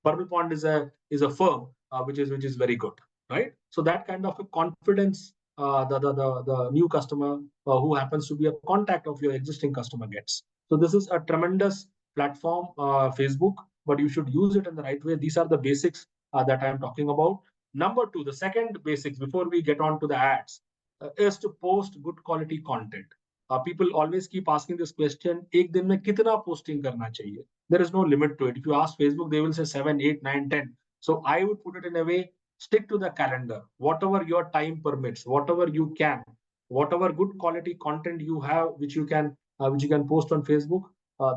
Purple Pond is a firm which is very good, right? So that kind of a confidence the new customer who happens to be a contact of your existing customer gets. So this is a tremendous platform, Facebook, but you should use it in the right way. These are the basics that I'm talking about. Number two, the second basics before we get on to the ads is to post good quality content. People always keep asking this question, एक दिन में कितना posting करना चाहिए? There is no limit to it. If you ask Facebook, they will say 7, 8, 9, 10. So I would put it in a way, stick to the calendar, whatever your time permits, whatever you can, whatever good quality content you have, which you can post on Facebook,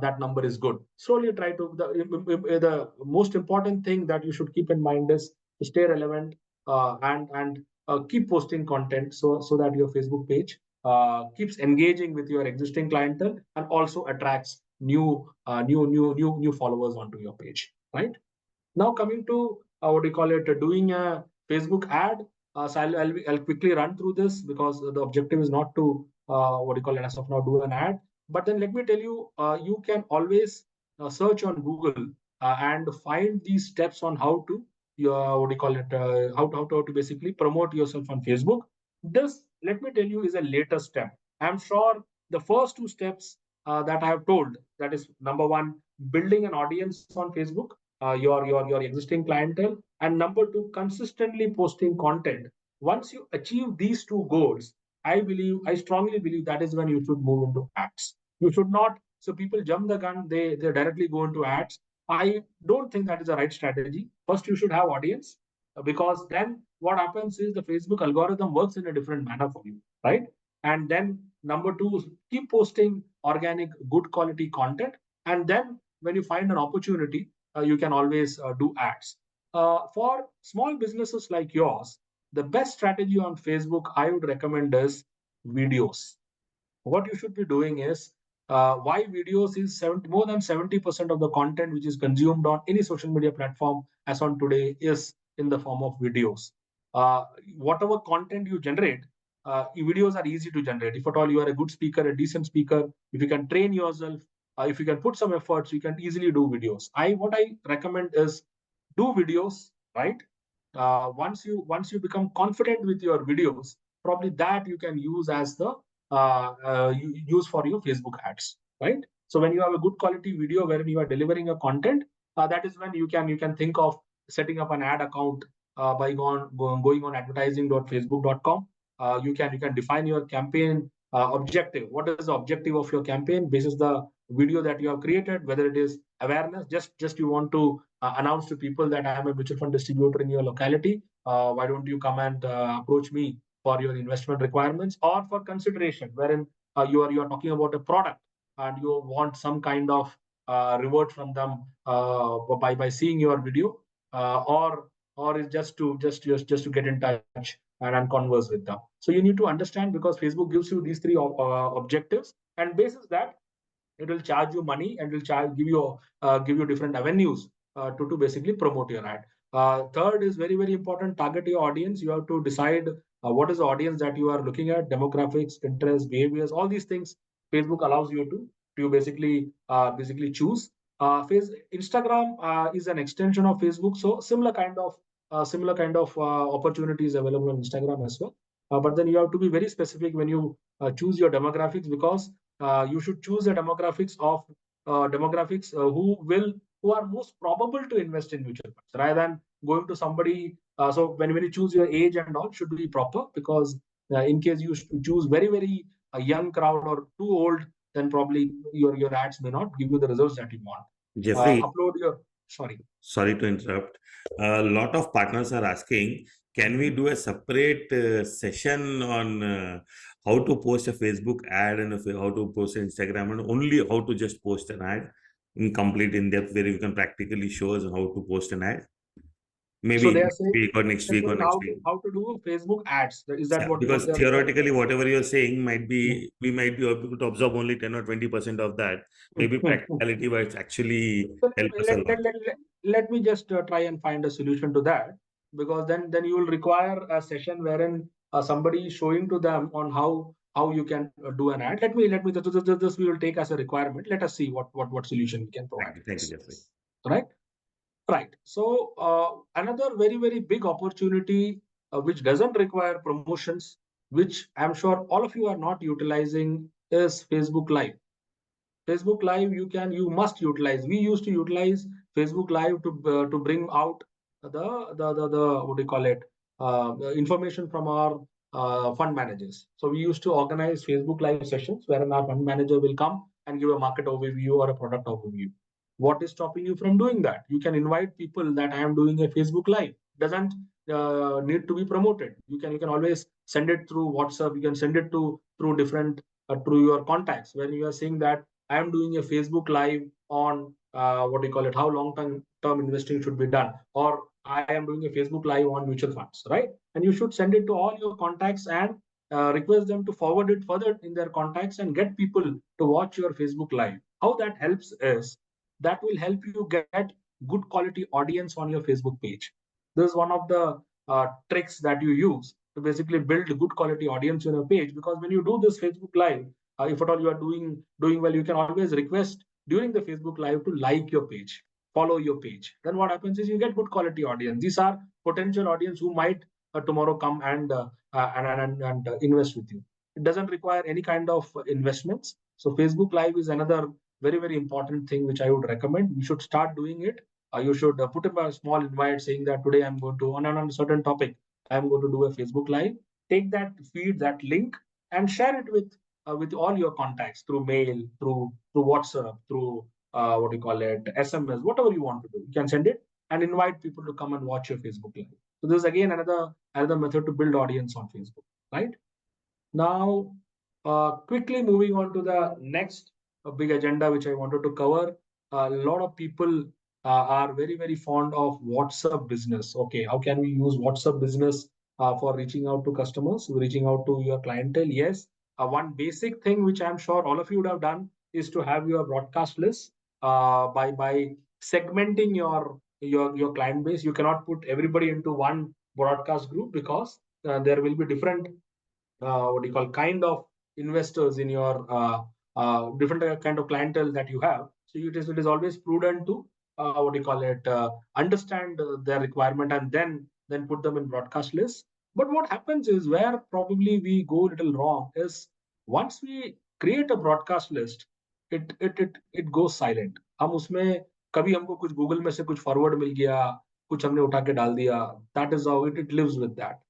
that number is good. Slowly try to, the most important thing that you should keep in mind is to stay relevant and keep posting content so that your Facebook page keeps engaging with your existing clientele and also attracts new followers onto your page, right? Now coming to what do you call it, doing a Facebook ad. So I'll quickly run through this because the objective is not to what do you call it, as of now, do an ad. But then let me tell you, you can always search on Google and find these steps on how to what do you call it, how to basically promote yourself on Facebook. This, let me tell you, is a later step. I'm sure the first two steps that I have told, that is number one, building an audience on Facebook, your existing clientele, and number two, consistently posting content. Once you achieve these two goals, I strongly believe that is when you should move into ads. You should not, so people jump the gun, they directly go into ads. I don't think that is the right strategy. First you should have audience, because then what happens is the Facebook algorithm works in a different manner for you, right? And then number two, keep posting organic good quality content, and then when you find an opportunity, you can always do ads. For small businesses like yours, the best strategy on Facebook I would recommend is videos. What you should be doing is, why videos is more than 70% of the content which is consumed on any social media platform as on today is in the form of videos. Whatever content you generate, videos are easy to generate. If at all you are a good speaker, a decent speaker, if you can train yourself, if you can put some efforts, you can easily do videos. What I recommend is do videos, right? Once you become confident with your videos, probably that you can use as the use for your Facebook ads, right? So when you have a good quality video wherein you are delivering a content, that is when you can think of setting up an ad account by going on advertising.facebook.com. You can define your campaign objective. What is the objective of your campaign? This is the video that you have created, whether it is awareness, just you want to announce to people that I am a mutual fund distributor in your locality. Why don't you come and approach me for your investment requirements, or for consideration, wherein you are talking about a product and you want some kind of reward from them by seeing your video, or is just to get in touch and converse with them. So you need to understand, because Facebook gives you these three objectives, and basis that it will charge you money and will give you different avenues to basically promote your ad. Third is very, very important, target your audience. You have to decide what is the audience that you are looking at, demographics, interests, behaviors, all these things Facebook allows you to basically choose. Instagram is an extension of Facebook, so similar kind of opportunities available on Instagram as well. But then you have to be very specific when you choose your demographics, because you should choose the demographics who are most probable to invest in mutual funds, rather than going to somebody. So when you choose your age and all, should be proper, because in case you choose very, very young crowd or too old, then probably your ads may not give you the results that you want. Jeffrey, Upload your sorry to interrupt. A lot of partners are asking, can we do a separate session on how to post a Facebook ad and how to post Instagram, and only how to just post an ad in complete in depth, where you can practically show us how to post an ad? Maybe So they are next saying week or next week or next week. how to do Facebook ads. Is that what? Because what theoretically, whatever you're saying might be, we might be able to absorb only 10 or 20% of that. Maybe practicality wise actually help us a lot. Let me just try and find a solution to that, because then you will require a session wherein somebody is showing to them on how you can do an ad. Let me this we will take as a requirement. Let us see what solution we can provide. Thank you, Jeffrey. Right. So another very, very big opportunity which doesn't require promotions, which I'm sure all of you are not utilizing, is Facebook Live. Facebook Live you must utilize. We used to utilize Facebook Live to bring out the what do you call it, the information from our fund managers. So we used to organize Facebook Live sessions wherein our fund manager will come and give a market overview or a product overview. What is stopping you from doing that? You can invite people that I am doing a Facebook Live. Doesn't need to be promoted. You can always send it through WhatsApp. You can send it to through different through your contacts when you are saying that I am doing a Facebook Live on what do you call it, how long-term investing should be done, or I am doing a Facebook Live on mutual funds, right? And you should send it to all your contacts and request them to forward it further in their contacts and get people to watch your Facebook Live. How that helps is that will help you get good quality audience on your Facebook page. This is one of the tricks that you use to basically build good quality audience on your page, because when you do this Facebook Live, if at all you are doing well, you can always request during the Facebook Live to like your page, follow your page. Then what happens is you get good quality audience. These are potential audience who might tomorrow come and invest with you. It doesn't require any kind of investments. So Facebook Live is another very important thing which I would recommend. You should start doing it. You should put up a small invite saying that today I'm going to on a certain topic. I'm going to do a Facebook Live. Take that feed, that link, and share it with all your contacts through mail, through WhatsApp, through what do you call it, SMS, whatever you want to do. You can send it and invite people to come and watch your Facebook Live. So this is again another method to build audience on Facebook, right? Now, quickly moving on to the next big agenda which I wanted to cover. A lot of people are very fond of WhatsApp business. Okay, how can we use WhatsApp business for reaching out to customers, reaching out to your clientele? Yes, one basic thing which I'm sure all of you would have done is to have your broadcast list by segmenting your client base. You cannot put everybody into one broadcast group because there will be different what do you call kind of investors in your different kind of clientele that you have. So it is always prudent to what do you call it, understand their requirement and then put them in broadcast lists. But what happens is where probably we go a little wrong is once we create a broadcast list, it goes silent. हम उसमें कभी हमको कुछ Google में से कुछ forward मिल गया, कुछ हमने उठा के डाल दिया. That is how it lives with that.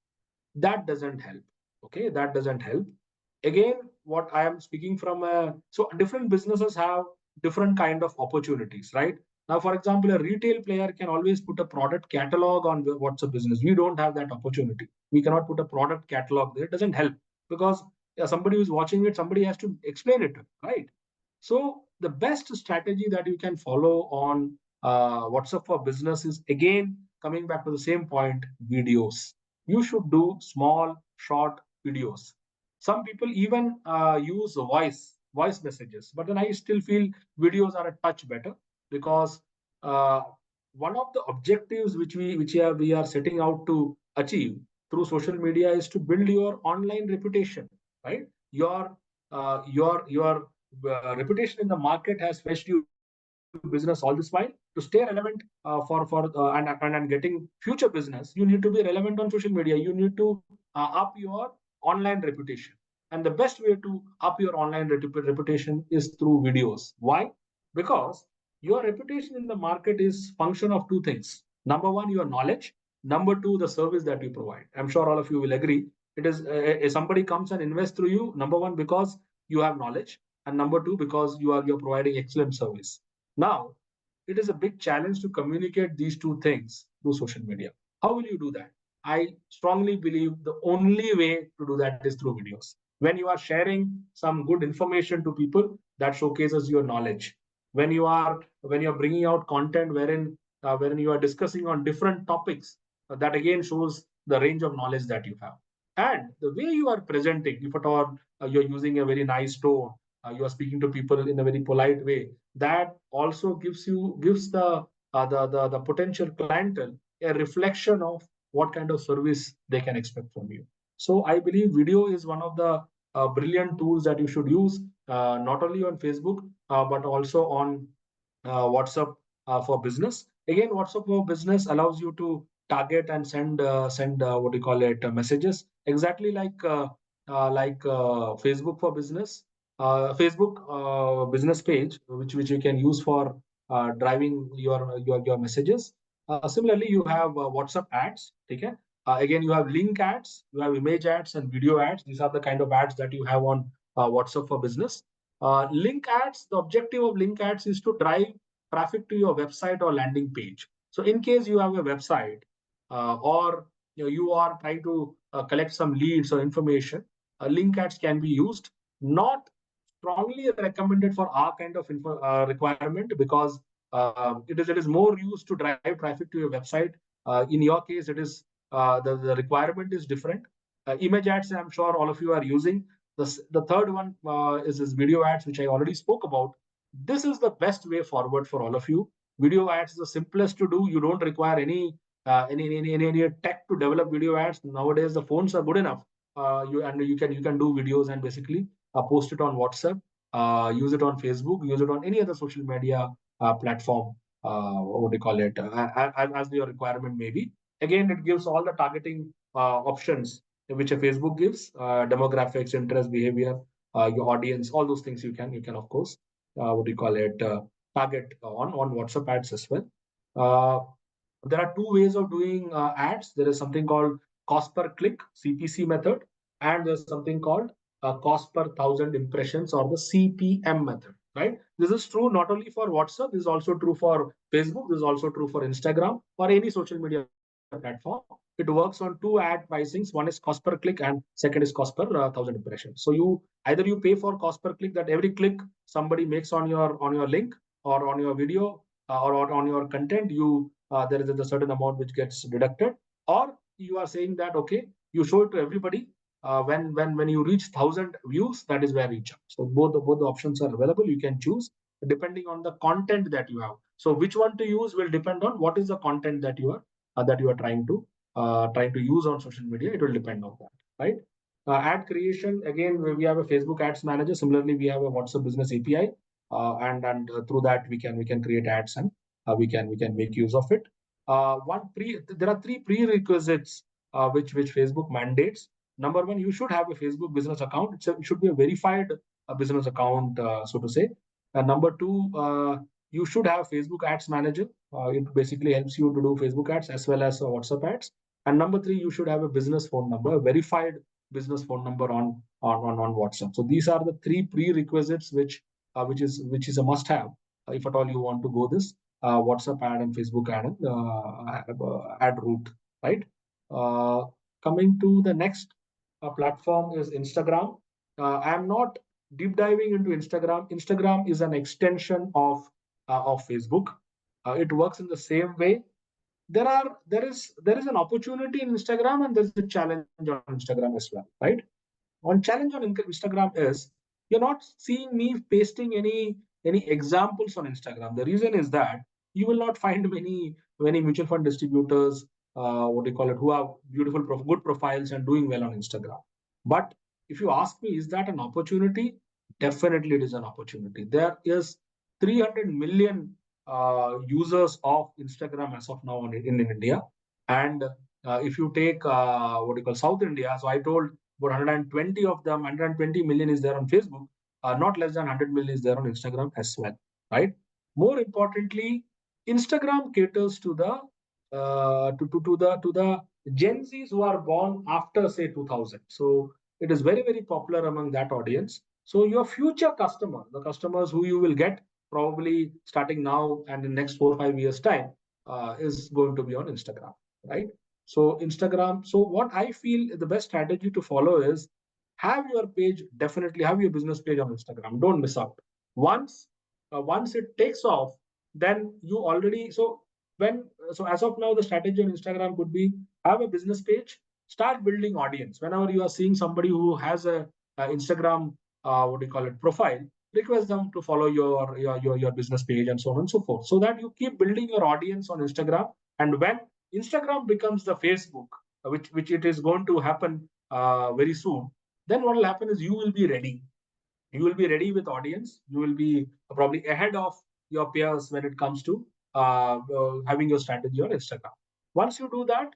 That doesn't help. Okay, that doesn't help. Again, what I am speaking from so different businesses have different kind of opportunities, right? Now, for example, a retail player can always put a product catalog on WhatsApp business. We don't have that opportunity. We cannot put a product catalog there. It doesn't help because somebody who's watching it, somebody has to explain it, right? So the best strategy that you can follow on WhatsApp for business is, again, coming back to the same point, videos. You should do small, short videos. Some people even use voice messages, but then I still feel videos are a touch better because uh, one of the objectives we are setting out to achieve through social media is to build your online reputation, right? Your reputation in the market has fetched you business all this while. To stay relevant and getting future business, you need to be relevant on social media. You need to up your online reputation, and the best way to up your online reputation is through videos. Why? Because your reputation in the market is function of two things. Number one, your knowledge. Number two, the service that you provide. I'm sure all of you will agree. It is if somebody comes and invests through you, number one, because you have knowledge, and number two, because you're providing excellent service. Now, it is a big challenge to communicate these two things through social media. How will you do that? I strongly believe the only way to do that is through videos. When you are sharing some good information to people, that showcases your knowledge. When you are bringing out content wherein you are discussing on different topics, that again shows the range of knowledge that you have. And the way you are presenting, if at all you're using a very nice tone, you are speaking to people in a very polite way, that also gives the potential clientele a reflection of what kind of service they can expect from you. So I believe video is one of the brilliant tools that you should use, not only on Facebook but also on WhatsApp for business. Again, WhatsApp for business allows you to target and send what do you call it, messages exactly like Facebook for business. Facebook business page, which you can use for driving your messages. Similarly, you have WhatsApp ads. Okay. Again, you have link ads, you have image ads and video ads. These are the kind of ads that you have on WhatsApp for business. Link ads, the objective of link ads is to drive traffic to your website or landing page. So in case you have a website or you are trying to collect some leads or information, link ads can be used. Not strongly recommended for our kind of requirement, because it is more used to drive traffic to your website. In your case, it is the requirement is different. Image ads, I'm sure all of you are using. The third one is video ads, which I already spoke about. This is the best way forward for all of you. Video ads is the simplest to do. You don't require any tech to develop video ads. Nowadays, the phones are good enough. You can do videos and basically post it on WhatsApp, use it on Facebook, use it on any other social media platform. What do you call it? As your requirement may be. Again, it gives all the targeting options which a Facebook gives: demographics, interest, behavior, your audience, all those things you can of course what do you call it target on WhatsApp ads as well. There are two ways of doing ads. There is something called cost per click (CPC) method, and there's something called cost per thousand impressions, or the CPM method. Right? This is true not only for WhatsApp. This is also true for Facebook. This is also true for Instagram or any social media platform. It works on two ad pricings. One is cost per click, and second is cost per thousand impressions. So you pay for cost per click, that every click somebody makes on your link or on your video or on your content, there is a certain amount which gets deducted. Or you are saying that okay, you show it to everybody. When you reach 1,000 views, that is where you charge. So both the options are available. You can choose depending on the content that you have. So which one to use will depend on what is the content that you are trying to use on social media. It will depend on that, right? Ad creation, again, we have a Facebook Ads Manager. Similarly, we have a WhatsApp Business API, and through that we can create ads, and we can make use of it. There are three prerequisites which Facebook mandates. Number one, you should have a Facebook business account. It should be a verified business account, so to say. Number two, you should have Facebook Ads Manager. It basically helps you to do Facebook ads as well as WhatsApp ads. And number three, you should have a business phone number, a verified business phone number on WhatsApp. So these are the three prerequisites which is a must-have if at all you want to go this WhatsApp ad and Facebook ad route, right? Coming to the next platform is Instagram. I'm not deep diving into Instagram. Instagram is an extension of Facebook. It works in the same way. There is an opportunity in Instagram, and there's a challenge on Instagram as well, right? One challenge on Instagram is you're not seeing me pasting any examples on Instagram. The reason is that you will not find many mutual fund distributors, what do you call it, who have beautiful, good profiles and doing well on Instagram. But if you ask me, is that an opportunity? Definitely, it is an opportunity. There is 300 million users of Instagram as of now in India, and if you take what do you call South India, so I told about 120 of them, 120 million is there on Facebook. Not less than 100 million is there on Instagram as well, right? More importantly, Instagram caters to the Gen Zs who are born after say 2000. So it is very, very popular among that audience. So your future customer, the customers who you will get probably starting now and in next 4 or 5 years time, is going to be on Instagram, right? So Instagram. So what I feel the best strategy to follow is have your page, definitely have your business page on Instagram. Don't miss out. Once it takes off, then you already so as of now the strategy on Instagram could be have a business page, start building audience. Whenever you are seeing somebody who has a Instagram what do you call it profile, request them to follow your business page and so on and so forth, so that you keep building your audience on Instagram. And when Instagram becomes the Facebook, which it is going to happen very soon, then what will happen is you will be ready. You will be ready with audience. You will be probably ahead of your peers when it comes to having your strategy on Instagram. Once you do that,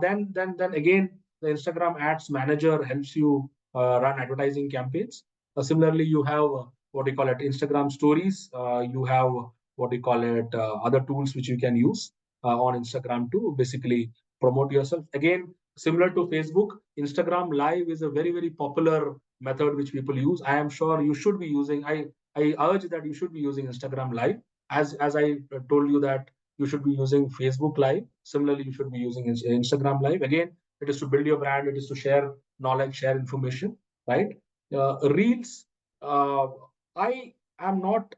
then again the Instagram Ads Manager helps you run advertising campaigns. Similarly, you have what you call it Instagram stories. You have what you call it other tools which you can use on Instagram to basically promote yourself. Again, similar to Facebook, Instagram Live is a very popular method which people use. I am sure you should be using. I urge that you should be using Instagram Live. As I told you that you should be using Facebook Live. Similarly, you should be using Instagram Live. Again, it is to build your brand. It is to share knowledge, share information, right? Reels, I am not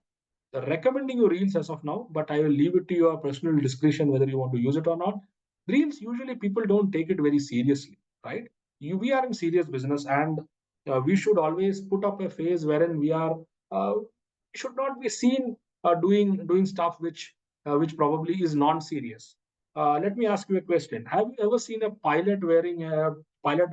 recommending you Reels as of now, but I will leave it to your personal discretion whether you want to use it or not. Reels, usually people don't take it very seriously, right? We are in serious business, and we should always put up a phase wherein we are should not be seen doing stuff which probably is non-serious. Let me ask you a question. Have you ever seen a pilot wearing a pilot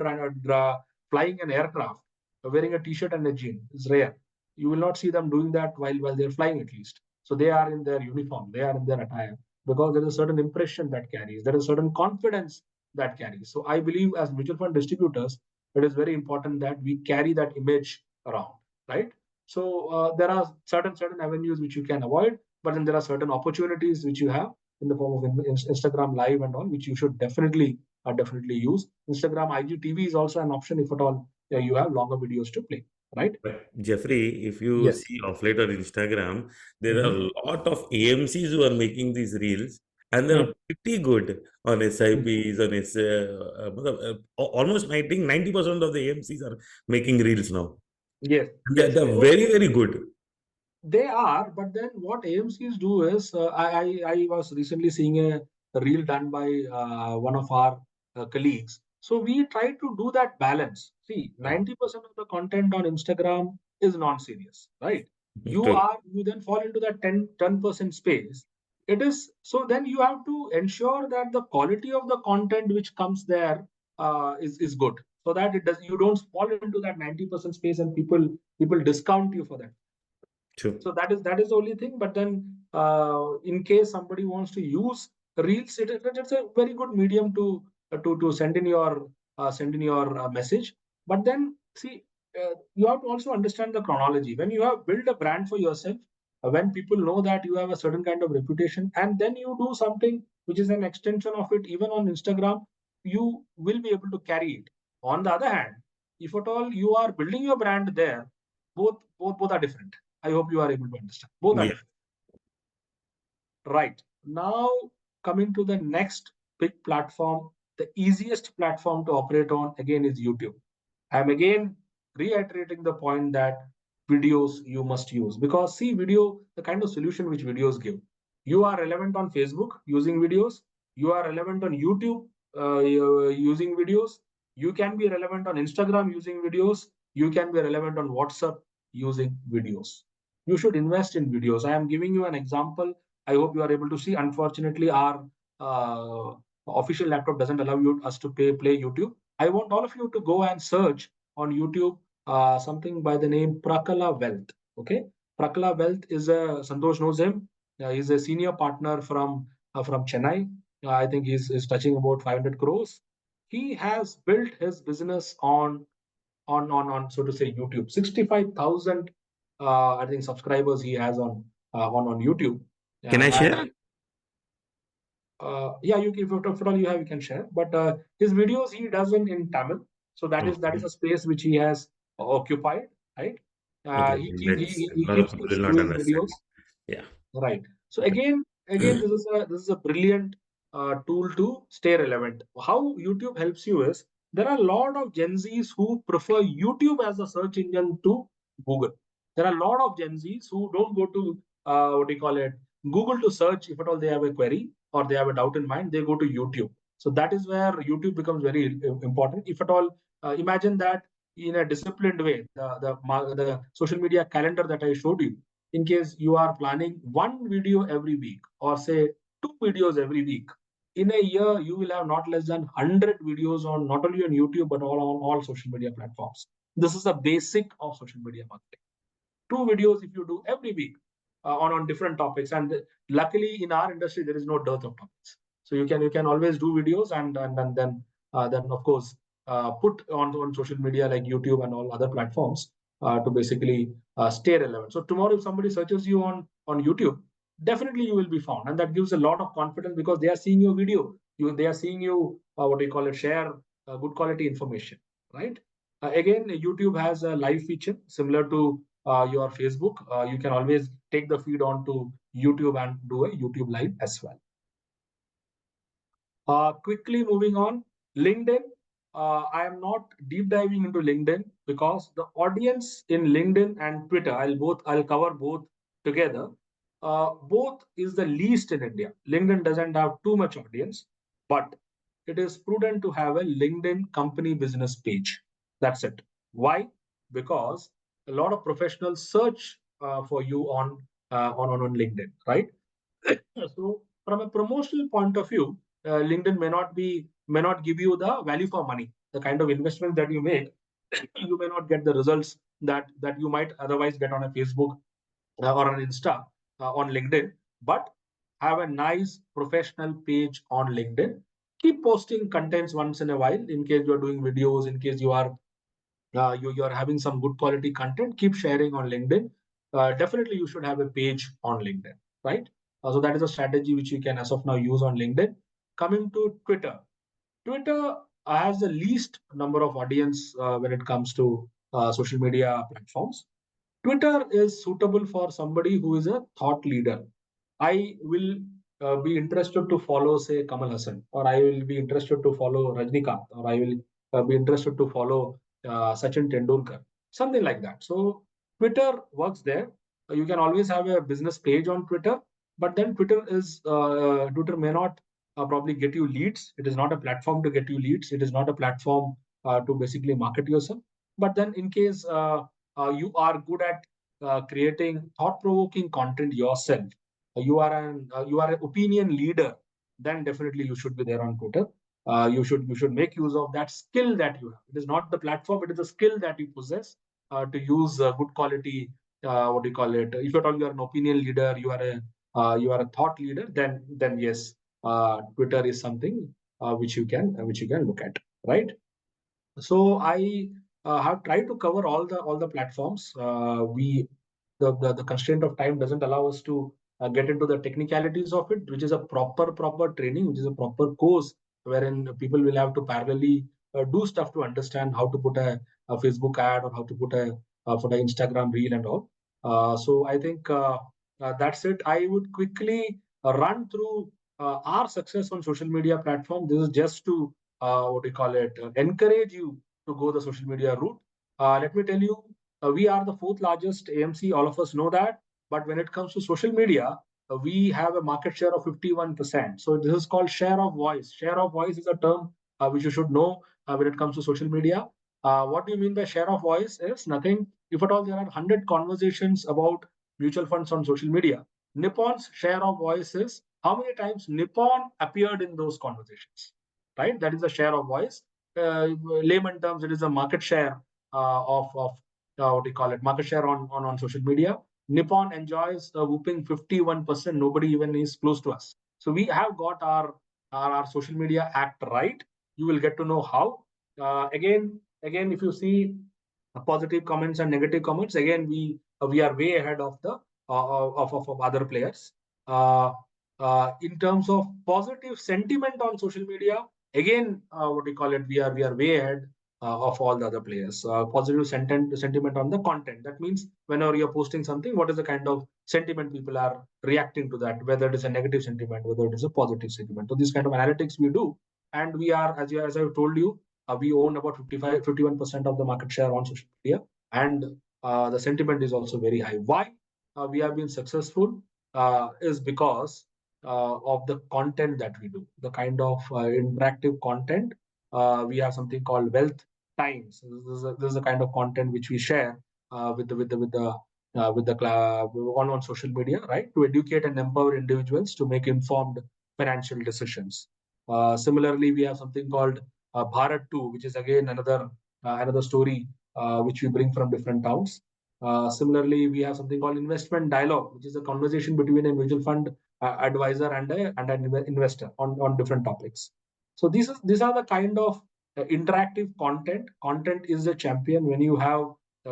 flying an aircraft wearing a t-shirt and a jean? It's rare. You will not see them doing that while they're flying, at least. So they are in their uniform, they are in their attire, because there is a certain impression that carries, there is a certain confidence that carries. So I believe as mutual fund distributors, it is very important that we carry that image around, right? So there are certain avenues which you can avoid, but then there are certain opportunities which you have in the form of Instagram Live and all, which you should definitely use. Instagram IGTV is also an option if at all you have longer videos to play, right? But Jeffrey, if you Yes. see off late on Instagram, there are Mhm. a lot of AMCs who are making these reels, and they're Mm. pretty good on SIPs, on its almost I think 90% of the AMCs are making reels now. Yes, And yes. they're very good. They are, but then what AMCs do is, I was recently seeing a reel done by one of our colleagues. So we try to do that balance. See, 90% of the content on Instagram is non-serious, right? True. You then fall into that 10% space. It is so then you have to ensure that the quality of the content which comes there is good, so that it does you don't fall into that 90% space and people discount you for that. True. So that is the only thing. But then, in case somebody wants to use Reels, it's a very good medium to send in your message. But then, see, you have to also understand the chronology. When you have built a brand for yourself, when people know that you have a certain kind of reputation, and then you do something which is an extension of it, even on Instagram, you will be able to carry it. On the other hand, if at all you are building your brand there, both are different. I hope you are able to understand. Both are Yeah. different. Right. Now, coming to the next big platform, the easiest platform to operate on again is YouTube. I'm again reiterating the point that videos you must use, because see, the kind of solution which videos give. You are relevant on Facebook using videos. You are relevant on YouTube using videos. You can be relevant on Instagram using videos. You can be relevant on WhatsApp using videos. You should invest in videos. I am giving you an example. I hope you are able to see. Unfortunately, our official laptop doesn't allow us to play YouTube. I want all of you to go and search on YouTube something by the name Prakala Wealth. Okay, Prakala Wealth is a Santosh knows him. He's a senior partner from Chennai. I think he's touching about 500 crores. He has built his business on so to say YouTube. 65,000 I think subscribers he has on YouTube. Can I share? And yeah, if at all you have, you can share. But his videos he does in Tamil, so that is Okay. a space which he has occupied, right? Okay. He A lot of people keeps will not doing understand. videos. Yeah. Right. So Okay. again, this is a brilliant tool to stay relevant. How YouTube helps you is there are a lot of Gen Zs who prefer YouTube as a search engine to Google. There are a lot of Gen Zs who don't go to what do you call it Google to search if at all they have a query or they have a doubt in mind. They go to YouTube. So that is where YouTube becomes very important. If at all, imagine that in a disciplined way, the social media calendar that I showed you, in case you are planning one video every week or say two videos every week, in a year you will have not less than 100 videos on not only on YouTube but on all social media platforms. This is the basic of social media marketing. Two videos if you do every week on different topics, and luckily in our industry there is no dearth of topics, so you can always do videos, and then of course put on social media like YouTube and all other platforms to basically stay relevant. So tomorrow, if somebody searches you on YouTube, definitely you will be found, and that gives a lot of confidence because they are seeing your video. They are seeing you what do you call it, share good quality information, right? Again, YouTube has a live feature similar to your Facebook. You can always take the feed onto YouTube and do a YouTube live as well. Quickly moving on, LinkedIn. I am not deep diving into LinkedIn because the audience in LinkedIn and Twitter, I'll cover both together. Both is the least in India. LinkedIn doesn't have too much audience, but it is prudent to have a LinkedIn company business page. That's it. Why? Because a lot of professionals search for you on LinkedIn, right? So from a promotional point of view, LinkedIn may not give you the value for money. The kind of investment that you make, you may not get the results that you might otherwise get on a Facebook or an Insta on LinkedIn. But have a nice professional page on LinkedIn. Keep posting contents once in a while in case you are doing videos, in case you are you're having some good quality content. Keep sharing on LinkedIn. Definitely, you should have a page on LinkedIn, right? So that is a strategy which you can, as of now, use on LinkedIn. Coming to Twitter, Twitter has the least number of audience when it comes to social media platforms. Twitter is suitable for somebody who is a thought leader. I will be interested to follow, say, Kamal Hassan, or I will be interested to follow Rajnikant, or I will be interested to follow Sachin Tendulkar, something like that. So Twitter works there. You can always have a business page on Twitter, but then Twitter may not probably get you leads. It is not a platform to get you leads. It is not a platform to basically market yourself. But then, in case you are good at creating thought-provoking content yourself, you are an opinion leader, then definitely you should be there on Twitter. You should make use of that skill that you have. It is not the platform; it is a skill that you possess to use good quality. What do you call it? If at all you are an opinion leader, you are a thought leader. Then yes, Twitter is something which you can look at, right? So I have tried to cover all the platforms. We the constraint of time doesn't allow us to get into the technicalities of it, which is a proper training, which is a proper course wherein people will have to parallelly do stuff to understand how to put a Facebook ad or how to put a for the Instagram reel and all. So I think that's it. I would quickly run through our success on social media platform. This is just to what do you call it, encourage you to go the social media route. Let me tell you, we are the fourth largest AMC. All of us know that. But when it comes to social media, we have a market share of 51%. So this is called share of voice. Share of voice is a term which you should know when it comes to social media. What do you mean by share of voice? Is nothing. If at all there are 100 conversations about mutual funds on social media, Nippon's share of voice is how many times Nippon appeared in those conversations, right? That is the share of voice. Layman terms, it is a market share of what do you call it? Market share on social media. Nippon enjoys a whooping 51%. Nobody even is close to us. So we have got our social media act right. You will get to know how. Again, if you see positive comments and negative comments, again we are way ahead of the of other players. Uh, in terms of positive sentiment on social media, again, what do you call it? We are way ahead of all the other players. Positive sentiment on the content. That means whenever you're posting something, what is the kind of sentiment people are reacting to that? Whether it is a negative sentiment, whether it is a positive sentiment. So these kind of analytics we do, and we are, as I told you, we own about 51% of the market share on social media, and the sentiment is also very high. Why we have been successful is because of the content that we do, the kind of interactive content. We have something called Wealth Times. This is the kind of content which we share on social media, right, to educate and empower individuals to make informed financial decisions. Similarly, we have something called Bharat 2, which is again another story which we bring from different towns. Similarly, we have something called Investment Dialogue, which is a conversation between a mutual fund advisor and an investor on different topics. So these are the kind of interactive content. Content is the champion when you have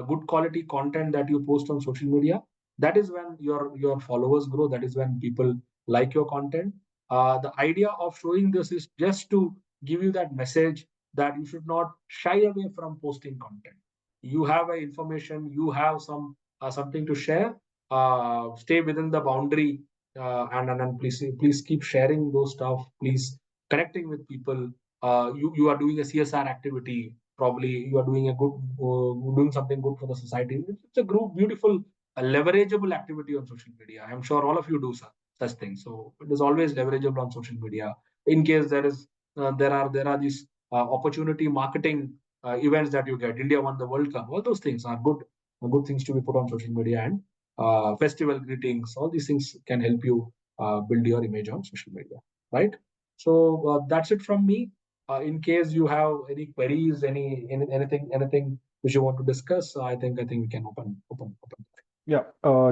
good quality content that you post on social media, that is when your followers grow. That is when people like your content. The idea of showing this is just to give you that message that you should not shy away from posting content. You have a information, you have something to share. Stay within the boundary, and please keep sharing those stuff. Please connecting with people. You are doing a CSR activity. Probably you are doing a good doing something good for the society. It's a group beautiful leverageable activity on social media. I'm sure all of you do such things. So it is always leverageable on social media. In case there are these opportunity marketing events that you get. India won the World Cup. All those things are good things to be put on social media, and festival greetings. All these things can help you build your image on social media, right? So that's it from me. In case you have any queries, anything which you want to discuss, I think we can open. Yeah,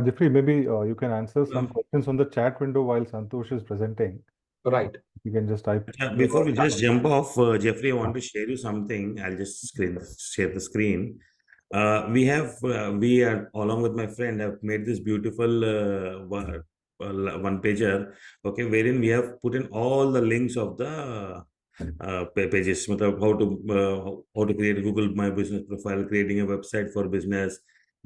Jeffrey, maybe you can answer some Mm. questions on the chat window while Santosh is presenting. Right. You can just type. Before we just jump off, Jeffrey, I want to share you something. I'll just share the screen. We are along with my friend have made this beautiful one pager, okay, wherein we have put in all the links of the pages, how to create a Google My Business profile, creating a website for business,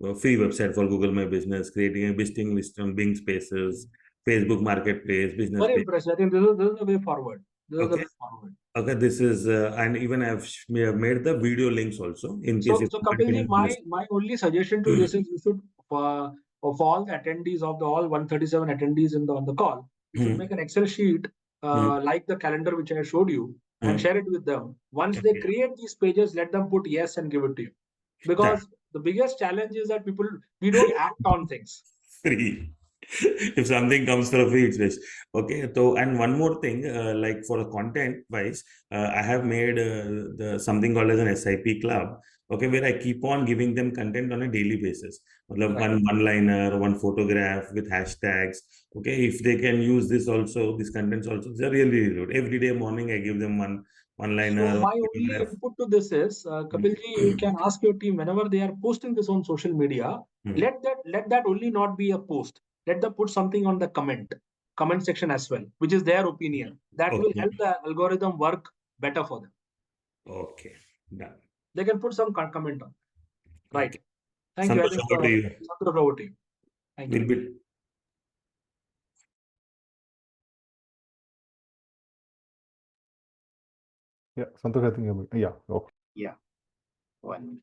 a free website for Google My Business, creating a listing list on Bing Spaces, Facebook Marketplace, business Very page. impressive. I think this is the way forward. This is the Okay. way forward. Okay, this is and even we have made the video links also in case So, if Kapilji, my only suggestion to this is you should, of all the attendees of the all 137 attendees on the call, you should make an Excel sheet like the calendar which I showed you and share it with them. Once they Okay. create these pages, let them put yes and give it to you. Because the biggest challenge is that we don't act on things. Free. If something comes for free, it's best. Okay, so and one more thing, like for the content wise, I have made the something called as an SIP club. Okay, where I keep on giving them content on a daily basis. Like Right. one liner, one photograph with hashtags. Okay, if they can use this also, these contents also, they're really good. Every day morning, I give them one liner. So one my only photograph. input to this is, Kapilji, you can ask your team whenever they are posting this on social media, let that only not be a post. Let them put something on the comment section as well, which is their opinion. That will Okay. help the algorithm work better for them. Okay, done. They can put some comment on. Right. Okay. Thank you. I Santosh, think over to you. Santosh, over to you. Thank you. Will be Yeah, Santosh, I think yeah. Okay. Yeah. 1 minute.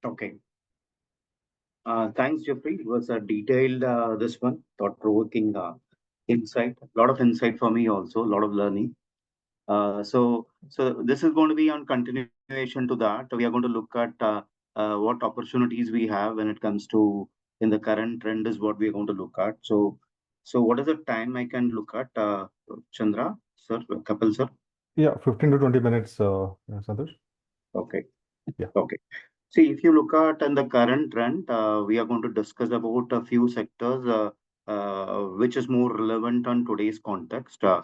Okay. Thanks, Jeffrey. It was a detailed, this one, thought-provoking insight. A lot of insight for me also, a lot of learning. So this is going to be on continuation to that. We are going to look at what opportunities we have when it comes to in the current trend is what we are going to look at. So what is the time I can look at, Chandra, sir, Kapil, sir? Yeah, 15 to 20 minutes, Santosh. Okay. Yeah. Okay. See, if you look at in the current trend, we are going to discuss about a few sectors which is more relevant on today's context. There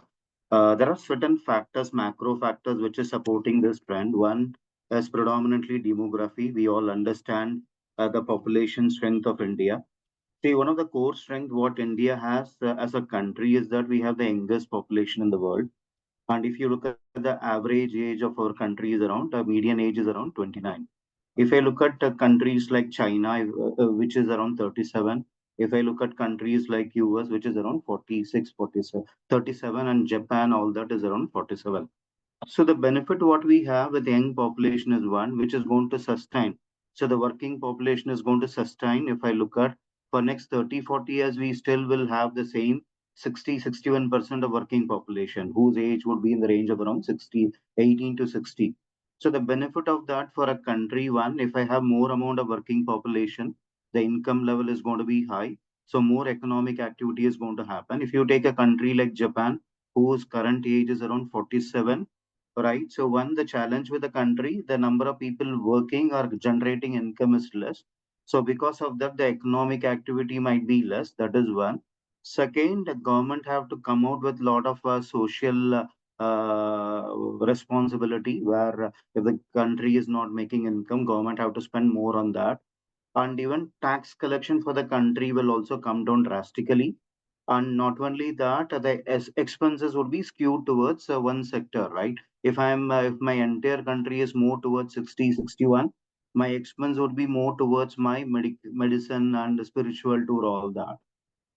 are certain factors, macro factors, which is supporting this trend. One is predominantly demography. We all understand the population strength of India. See, one of the core strength what India has as a country is that we have the youngest population in the world. And if you look at the average age of our country is around, median age is around 29. If I look at countries like China, which is around 37, if I look at countries like US, which is around 46, 47, 37, and Japan, all that is around 47. So the benefit what we have with the young population is one, which is going to sustain. So the working population is going to sustain. If I look at for next 30, 40 years, we still will have the same 60, 61% of working population, whose age would be in the range of around 60, 18 to 60. So the benefit of that for a country, one, if I have more amount of working population, the income level is going to be high. So more economic activity is going to happen. If you take a country like Japan, whose current age is around 47, right? So one, the challenge with the country, the number of people working or generating income is less. So because of that, the economic activity might be less. That is one. Second, the government have to come out with a lot of social responsibility where if the country is not making income, government have to spend more on that. And even tax collection for the country will also come down drastically. And not only that, the expenses would be skewed towards one sector, right? If my entire country is more towards 60, 61, my expense would be more towards my medicine and spiritual tour, all that.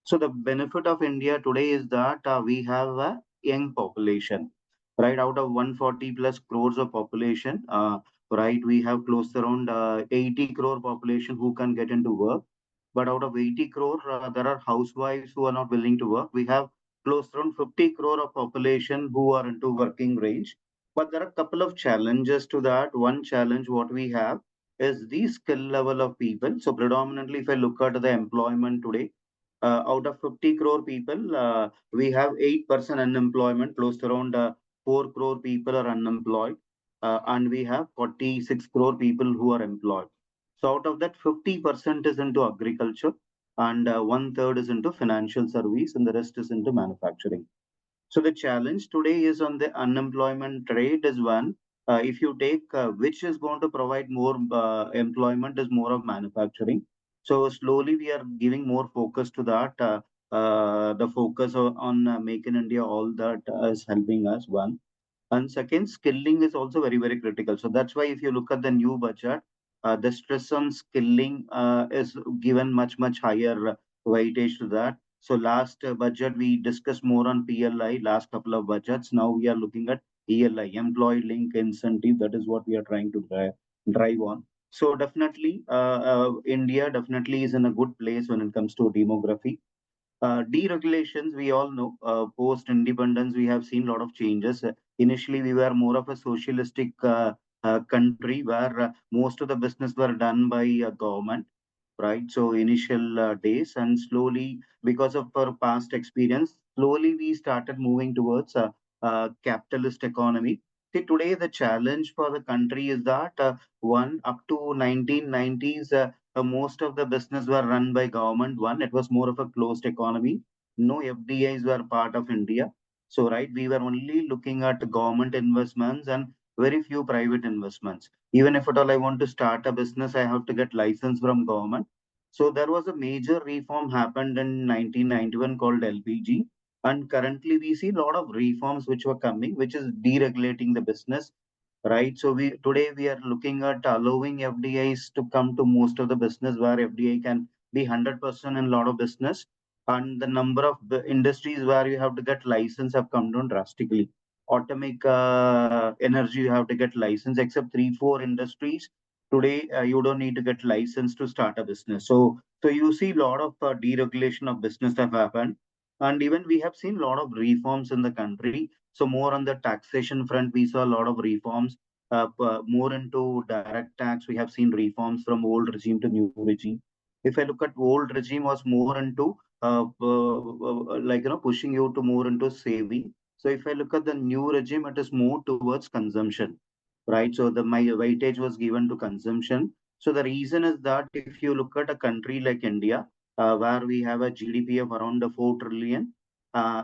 So the benefit of India today is that we have a young population, right? Out of 140 plus crores of population, right, we have close to around 80 crore population who can get into work. But out of 80 crore, there are housewives who are not willing to work. We have close to around 50 crore of population who are into working range. But there are a couple of challenges to that. One challenge what we have is the skill level of people. So predominantly, if I look at the employment today, out of 50 crore people, we have 8% unemployment, close to around 4 crore people are unemployed, and we have 46 crore people who are employed. So out of that, 50% is into agriculture, and one third is into financial service, and the rest is into manufacturing. So the challenge today is on the unemployment rate is one. If you take which is going to provide more employment is more of manufacturing. So slowly we are giving more focus to that. The focus on Make in India, all that is helping us. One. And second, skilling is also very, very critical. So that's why if you look at the new budget, the stress on skilling is given much, much higher weightage to that. So last budget, we discussed more on PLI, last couple of budgets. Now we are looking at ELI, Employee Link Incentive. That is what we are trying to drive on. So definitely, India definitely is in a good place when it comes to demography. Deregulations, we all know, post independence, we have seen a lot of changes. Initially, we were more of a socialistic country where most of the business were done by government, right? So initial days, and slowly, because of our past experience, slowly we started moving towards a capitalist economy. See, today the challenge for the country is that one up to 1990s, most of the business were run by government. One, it was more of a closed economy. No FDIs were part of India. So, right, we were only looking at government investments and very few private investments. Even if at all I want to start a business, I have to get license from government. So there was a major reform happened in 1991 called LPG. And currently we see a lot of reforms which were coming, which is deregulating the business, right? So we today we are looking at allowing FDIs to come to most of the business where FDI can be 100% in a lot of business, and the number of the industries where you have to get license have come down drastically. Atomic energy you have to get license, except 3 4 industries. Today you don't need to get license to start a business. So you see a lot of deregulation of business have happened, and even we have seen a lot of reforms in the country. So more on the taxation front, we saw a lot of reforms. More into direct tax, we have seen reforms from old regime to new regime. If I look at old regime was more into like pushing you to more into saving. So if I look at the new regime, it is more towards consumption, right? So the my weightage was given to consumption. So the reason is that if you look at a country like India, where we have a GDP of around 4 trillion,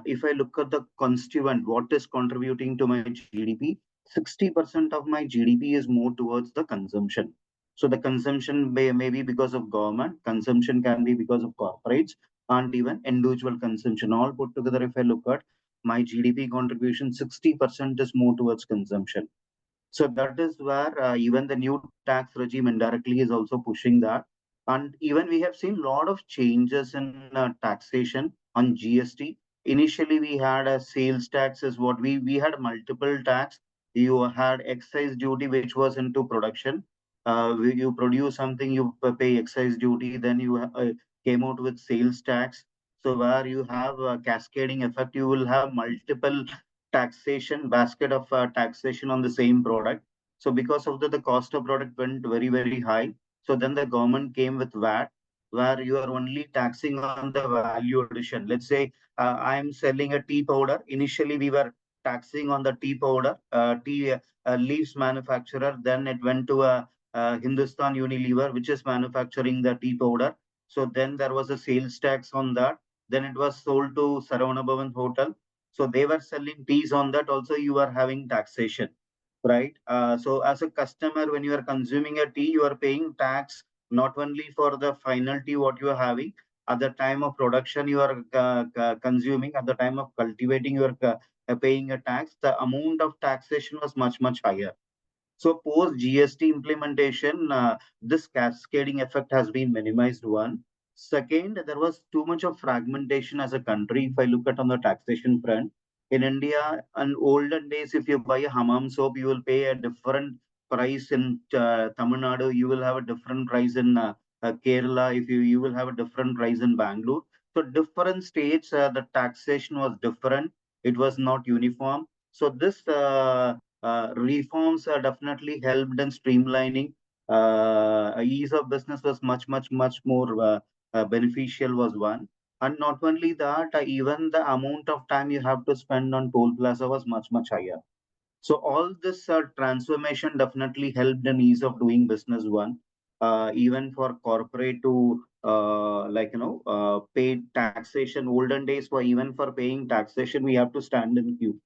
if I look at the constituent, what is contributing to my GDP, 60% of my GDP is more towards the consumption. So the consumption may be because of government, consumption can be because of corporates, and even individual consumption. All put together, if I look at my GDP contribution, 60% is more towards consumption. So that is where even the new tax regime indirectly is also pushing that. And even we have seen a lot of changes in taxation on GST. Initially, we had a sales tax is what we had multiple tax. You had excise duty, which was into production. You produce something, you pay excise duty, then you came out with sales tax. So where you have a cascading effect, you will have multiple taxation basket of taxation on the same product. So because of that, the cost of product went very, very high. So then the government came with VAT, where you are only taxing on the value addition. Let's say I am selling a tea powder. Initially, we were taxing on the tea powder, tea leaves manufacturer. Then it went to a Hindustan Unilever, which is manufacturing the tea powder. So then there was a sales tax on that. Then it was sold to Saravana Bhavan Hotel. So they were selling teas on that. Also, you are having taxation, right? So as a customer, when you are consuming a tea, you are paying tax not only for the final tea what you are having at the time of production you are consuming, at the time of cultivating you are paying a tax. The amount of taxation was much higher. So post GST implementation, this cascading effect has been minimized. One. Second, there was too much of fragmentation as a country. If I look at on the taxation front, in India, in olden days, if you buy a hammam soap, you will pay a different price in Tamil Nadu. You will have a different price in Kerala. If you will have a different price in Bangalore. So different states, the taxation was different. It was not uniform. So this reforms are definitely helped in streamlining. Ease of business was much more beneficial was one. And not only that, even the amount of time you have to spend on toll plaza was much higher. So all this transformation definitely helped in ease of doing business one. Even for corporate to pay taxation. Olden days, for even for paying taxation, we have to stand in queue,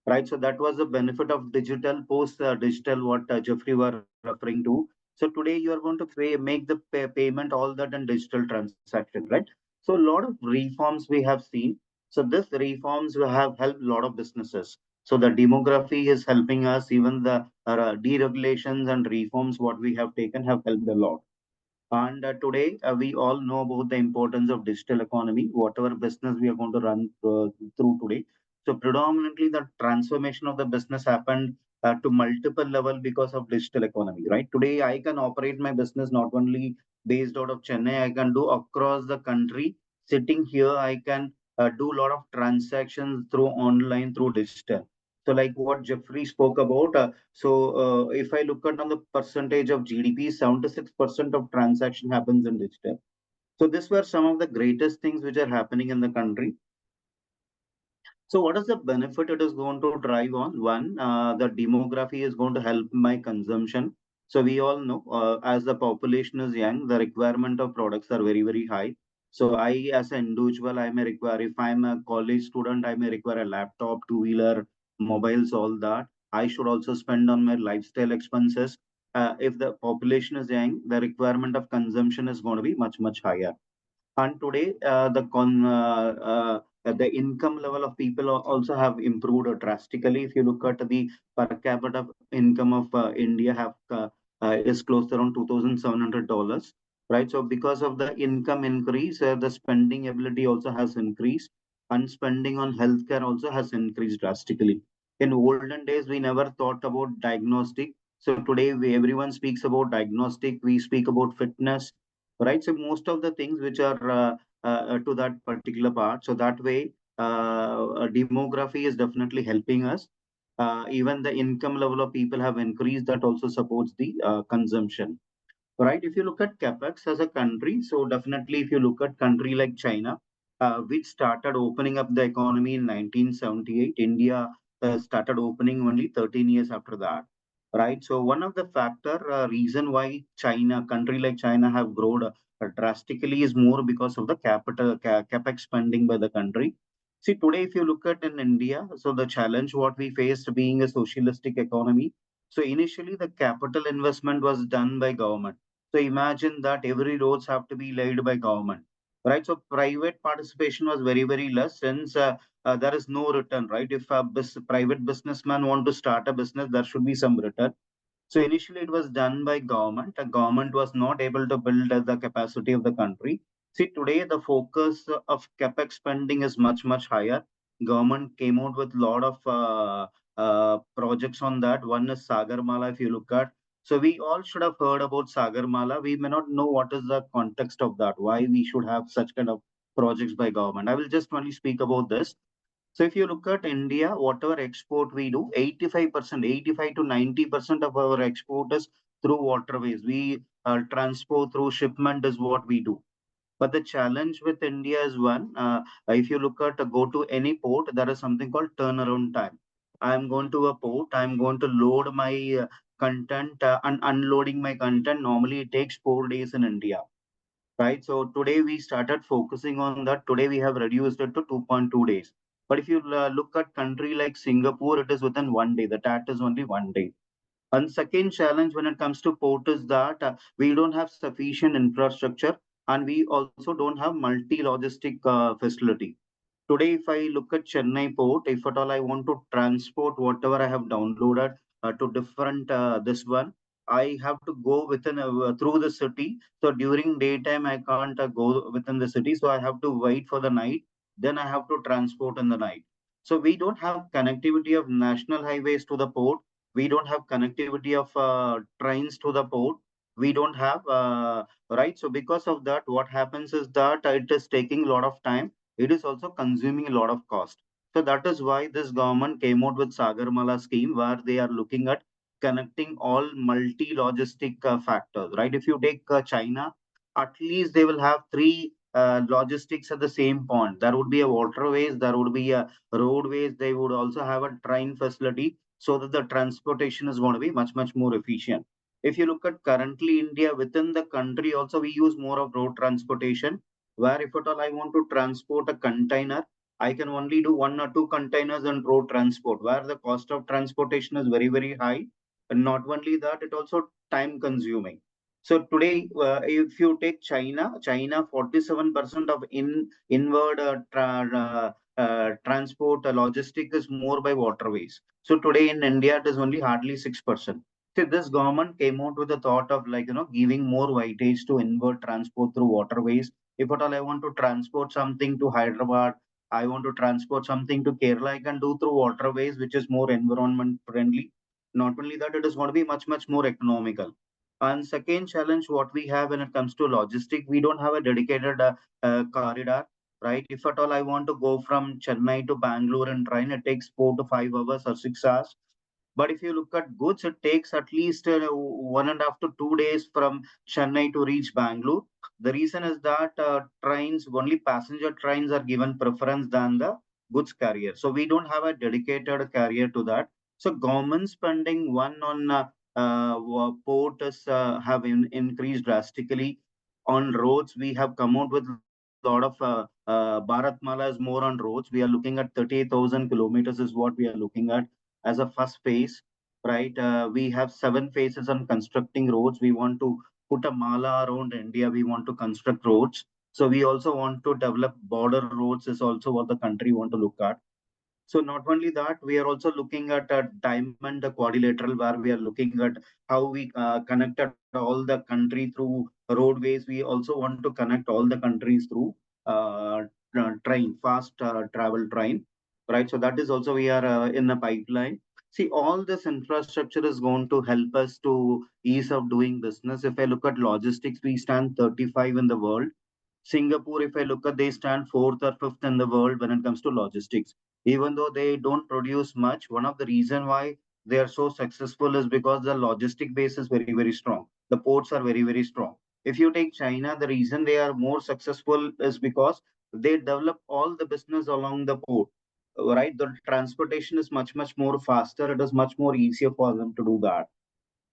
right? So that was the benefit of digital, post digital, what Jeffrey were referring to. So today you are going to make the payment, all that in digital transaction, right? So a lot of reforms we have seen. So this reforms will have helped a lot of businesses. So the demography is helping us. Even the deregulations and reforms what we have taken have helped a lot. And today, we all know about the importance of digital economy, whatever business we are going to run through today. So predominantly, the transformation of the business happened to multiple level because of digital economy, right? Today, I can operate my business not only based out of Chennai, I can do across the country. Sitting here, I can do a lot of transactions through online, through digital. So like what Jeffrey spoke about, if I look at on the percentage of GDP, 76% of transaction happens in digital. So these were some of the greatest things which are happening in the country. So what is the benefit it is going to drive on? One, the demography is going to help my consumption. So we all know, as the population is young, the requirement of products are very high. So I, as an individual, I may require, if I'm a college student, I may require a laptop, two-wheeler, mobiles, all that. I should also spend on my lifestyle expenses. If the population is young, the requirement of consumption is going to be much higher. And today, the income level of people also have improved drastically. If you look at the per capita income of India, is close to around $2,700, right? So because of the income increase, the spending ability also has increased, and spending on healthcare also has increased drastically. In olden days, we never thought about diagnostic. So today, everyone speaks about diagnostic. We speak about fitness, right? So most of the things which are to that particular part. So that way, demography is definitely helping us. Even the income level of people have increased. That also supports the consumption, right? If you look at capex as a country, so definitely if you look at country like China, which started opening up the economy in 1978, India started opening only 13 years after that, right? So one of the factor reason why China, country like China have grown drastically is more because of the capex spending by the country. See, today if you look at in India, so the challenge what we faced being a socialistic economy, so initially the capital investment was done by government. So imagine that every roads have to be laid by government, right? So private participation was very less, since there is no return, right? If a private businessman want to start a business, there should be some return. So initially it was done by government. The government was not able to build the capacity of the country. See, today the focus of capex spending is much higher. Government came out with a lot of projects on that. One is Sagarmala, if you look at. So we all should have heard about Sagarmala. We may not know what is the context of that, why we should have such kind of projects by government. I will just only speak about this. So if you look at India, whatever export we do, 85%, 85 to 90% of our export is through waterways. We transport through shipment is what we do. But the challenge with India is one, if you look at go to any port, there is something called turnaround time. I'm going to a port, I'm going to load my content and unloading my content. Normally it takes 4 days in India, right? So today we started focusing on that. Today we have reduced it to 2.2 days. But if you look at country like Singapore, it is within 1 day. The TAT is only 1 day. And second challenge when it comes to port is that we don't have sufficient infrastructure, and we also don't have multi-logistic facility. Today, if I look at Chennai port, if at all I want to transport whatever I have downloaded to different this one, I have to go within through the city. So during daytime, I can't go within the city. So I have to wait for the night. Then I have to transport in the night. So we don't have connectivity of national highways to the port. We don't have connectivity of trains to the port. We don't have right. So because of that, what happens is that it is taking a lot of time. It is also consuming a lot of cost. So that is why this government came out with Sagarmala scheme, where they are looking at connecting all multi-logistic factors, right? If you take China, at least they will have three logistics at the same point. There would be a waterways, there would be a roadways, they would also have a train facility, so that the transportation is going to be much, much more efficient. If you look at currently India within the country, also we use more of road transportation, where if at all I want to transport a container, I can only do 1 or 2 containers on road transport, where the cost of transportation is very, very high. And not only that, it also time consuming. So today, if you take China 47% of inward transport logistic is more by waterways. So today in India, it is only hardly 6%. See, this government came out with the thought of giving more weightage to inward transport through waterways. If at all I want to transport something to Hyderabad, I want to transport something to Kerala, I can do through waterways, which is more environment friendly. Not only that, it is going to be much, much more economical. And second challenge, what we have when it comes to logistic, we don't have a dedicated corridor, right? If at all I want to go from Chennai to Bangalore and train, it takes 4 to 5 hours or 6 hours. But if you look at goods, it takes at least 1.5 to 2 days from Chennai to reach Bangalore. The reason is that trains, only passenger trains are given preference than the goods carrier. So we don't have a dedicated carrier to that. So government spending one on port is have increased drastically. On roads, we have come out with a lot of Bharatmala is more on roads. We are looking at 38,000 kilometers is what we are looking at as a first phase, right? We have 7 phases on constructing roads. We want to put a mala around India. We want to construct roads. So we also want to develop border roads is also what the country want to look at. So not only that, we are also looking at a diamond quadrilateral, where we are looking at how we connected all the country through roadways. We also want to connect all the countries through train, fast travel train, right? So that is also we are in the pipeline. See, all this infrastructure is going to help us to ease of doing business. If I look at logistics, we stand 35 in the world. Singapore, if I look at, they stand fourth or fifth in the world when it comes to logistics. Even though they don't produce much, one of the reason why they are so successful is because the logistic base is very, very strong. The ports are very, very strong. If you take China, the reason they are more successful is because they develop all the business along the port. Right? The transportation is much, much more faster. It is much more easier for them to do that.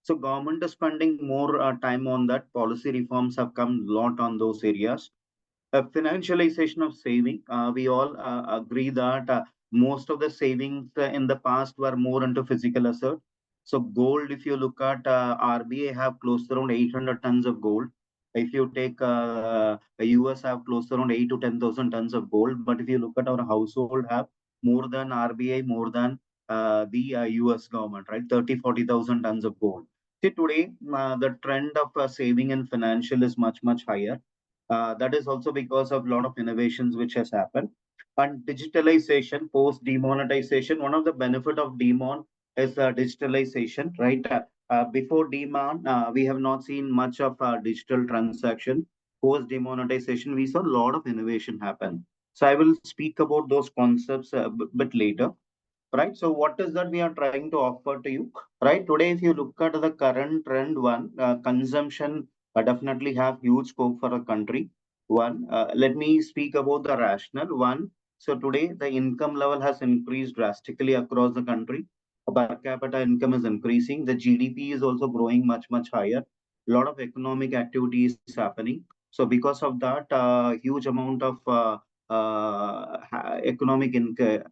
So government is spending more time on that. Policy reforms have come a lot on those areas. Financialization of saving. We all agree that most of the savings in the past were more into physical asset. So gold, if you look at RBA have close to around 800 tons of gold. If you take US have close to around 8 to 10,000 tons of gold. But if you look at our household have more than RBA, more than the US government, right? 30, 40,000 tons of gold. See, today, the trend of saving in financial is much, much higher. That is also because of a lot of innovations which has happened. And digitalization, post demonetization, one of the benefit of demon is digitalization, right? Before demon, we have not seen much of digital transaction. Post demonetization, we saw a lot of innovation happen. So I will speak about those concepts a bit later, right? So what is that we are trying to offer to you, right? Today, if you look at the current trend, one consumption definitely have huge scope for a country. One, let me speak about the rational one. So today, the income level has increased drastically across the country. Per capita income is increasing. The GDP is also growing much, much higher. A lot of economic activity is happening. So because of that, huge amount of economic